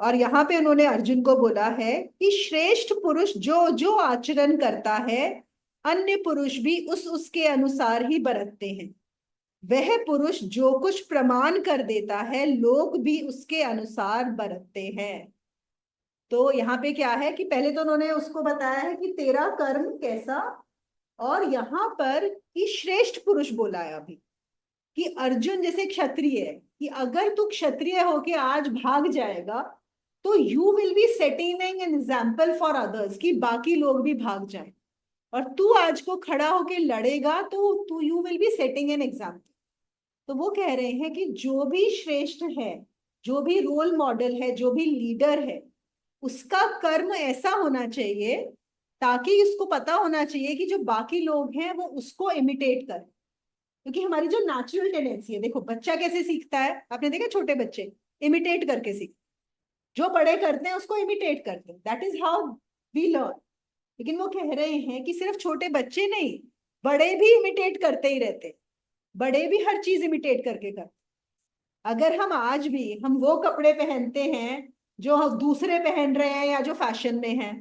और यहाँ पे उन्होंने अर्जुन को बोला है कि श्रेष्ठ पुरुष जो जो आचरण करता है, अन्य पुरुष भी उसके अनुसार ही बरतते हैं। वह पुरुष जो कुछ प्रमाण कर देता है, लोग भी उसके अनुसार बरतते हैं। तो यहाँ पे क्या है कि पहले तो उन्होंने उसको बताया है कि तेरा कर्म कैसा, और यहाँ पर कि श्रेष्ठ पुरुष बोला है अभी, कि अर्जुन जैसे क्षत्रिय है, कि अगर तू क्षत्रिय होके आज भाग जाएगा तो you will be setting an example for others, कि बाकी लोग भी भाग जाएं। और तू आज को खड़ा होके लड़ेगा तो तू you will be setting an example. तो वो कह रहे हैं कि जो भी श्रेष्ठ है, जो भी रोल मॉडल है, जो भी लीडर है, उसका कर्म ऐसा होना चाहिए ताकि उसको पता होना चाहिए कि जो बाकी लोग हैं वो उसको इमिटेट करें। क्योंकि हमारी जो नेचुरल टेंडेंसी है, देखो बच्चा कैसे सीखता है, आपने देखा छोटे बच्चे इमिटेट करके सीखते, जो बड़े करते हैं उसको इमिटेट करते हैं, that is how we learn. लेकिन वो कह रहे हैं कि सिर्फ छोटे बच्चे नहीं, बड़े भी इमिटेट करते ही रहते, बड़े भी हर चीज इमिटेट करके करते। अगर हम आज भी हम वो कपड़े पहनते हैं जो दूसरे पहन रहे हैं या जो फैशन में है,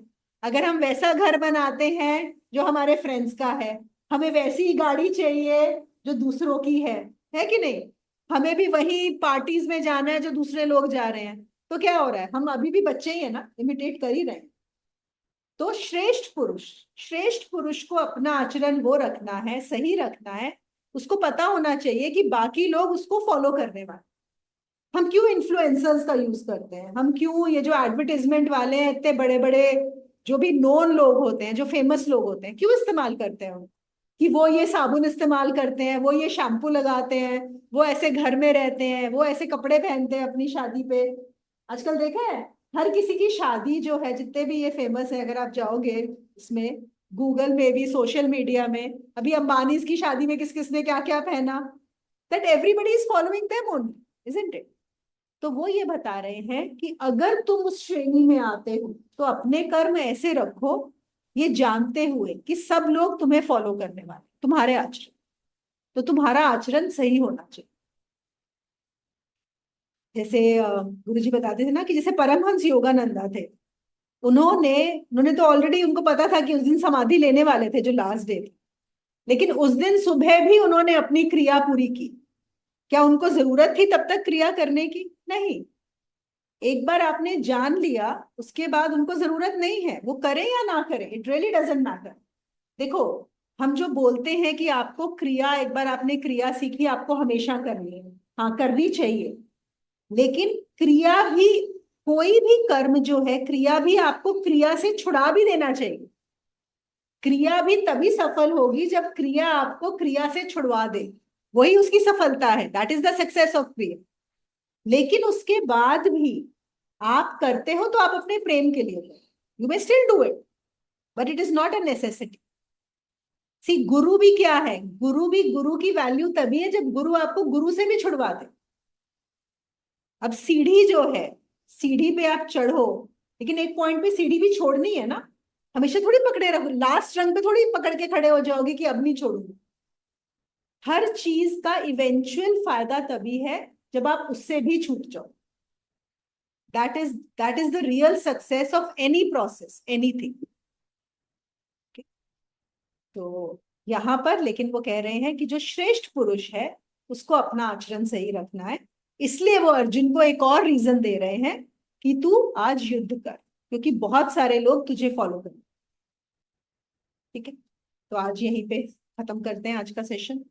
अगर हम वैसा घर बनाते हैं जो हमारे फ्रेंड्स का है, हमें वैसी ही गाड़ी चाहिए जो दूसरों की है कि नहीं, हमें भी वही पार्टीज में जाना है जो दूसरे लोग जा रहे हैं, तो क्या हो रहा है, हम अभी भी बच्चे ही है ना, इमिटेट कर ही रहे हैं। तो श्रेष्ठ पुरुष को अपना आचरण वो रखना है, सही रखना है, उसको पता होना चाहिए कि बाकी लोग उसको फॉलो करने वाले। हम क्यों इन्फ्लुएंसर्स का यूज करते हैं, हम क्यों ये जो एडवर्टाइजमेंट वाले हैं इतने बड़े बड़े, जो भी नोन लोग होते हैं, जो फेमस लोग होते हैं, क्यों इस्तेमाल करते हैं कि वो ये साबुन इस्तेमाल करते हैं, वो ये शैम्पू लगाते हैं, वो ऐसे घर में रहते हैं, वो ऐसे कपड़े पहनते हैं अपनी शादी पे। आजकल देखा है हर किसी की शादी जो है, जितने भी ये फेमस है, अगर आप जाओगे इसमें गूगल में भी, सोशल मीडिया में, अभी अंबानी की शादी में किस किसने क्या क्या पहना, that everybody is following them only, isn't it. तो वो ये बता रहे हैं कि अगर तुम उस श्रेणी में आते हो तो अपने कर्म ऐसे रखो, ये जानते हुए कि सब लोग तुम्हें फॉलो करने वाले, तुम्हारे आचरण, तो तुम्हारा आचरण सही होना चाहिए। जैसे गुरुजी बताते थे ना कि जैसे परमहंस योगानंदा थे, उन्होंने उन्होंने तो ऑलरेडी उनको पता था कि उस दिन समाधि लेने वाले थे जो लास्ट डे थे, लेकिन उस दिन सुबह भी उन्होंने अपनी क्रिया पूरी की। क्या उनको जरूरत थी तब तक क्रिया करने की? नहीं। एक बार आपने जान लिया उसके बाद उनको जरूरत नहीं है, वो करें या ना करें, इट रियली डजेंट मैटर। देखो, हम जो बोलते हैं कि आपको क्रिया, एक बार आपने क्रिया सीखी आपको हमेशा करनी है, हाँ करनी चाहिए, लेकिन क्रिया भी, कोई भी कर्म जो है, क्रिया भी आपको क्रिया से छुड़ा भी देना चाहिए। क्रिया भी तभी सफल होगी जब क्रिया आपको क्रिया से छुड़वा दे, वही उसकी सफलता है, that is the success of क्रिया। लेकिन उसके बाद भी आप करते हो तो आप अपने प्रेम के लिए करो, you may still do it, but it is not a necessity. See, गुरु भी क्या है, गुरु भी, गुरु की वैल्यू तभी है जब गुरु आपको गुरु से भी छुड़वा दे। अब सीढ़ी जो है, सीढ़ी पे आप चढ़ो, लेकिन एक पॉइंट पे सीढ़ी भी छोड़नी है ना, हमेशा थोड़ी पकड़े रहो, लास्ट रंग पे थोड़ी पकड़ के खड़े हो जाओगे कि अब नहीं छोड़ूंगी। हर चीज का इवेंचुअल फायदा तभी है जब आप उससे भी छूट जाओ। That is the real success of any process, anything. तो यहां पर लेकिन वो कह रहे हैं कि जो श्रेष्ठ पुरुष है उसको अपना आचरण सही रखना है, इसलिए वो अर्जुन को एक और रीजन दे रहे हैं कि तू आज युद्ध कर, क्योंकि बहुत सारे लोग तुझे फॉलो करें। ठीक है, तो आज यहीं पे खत्म करते हैं आज का सेशन।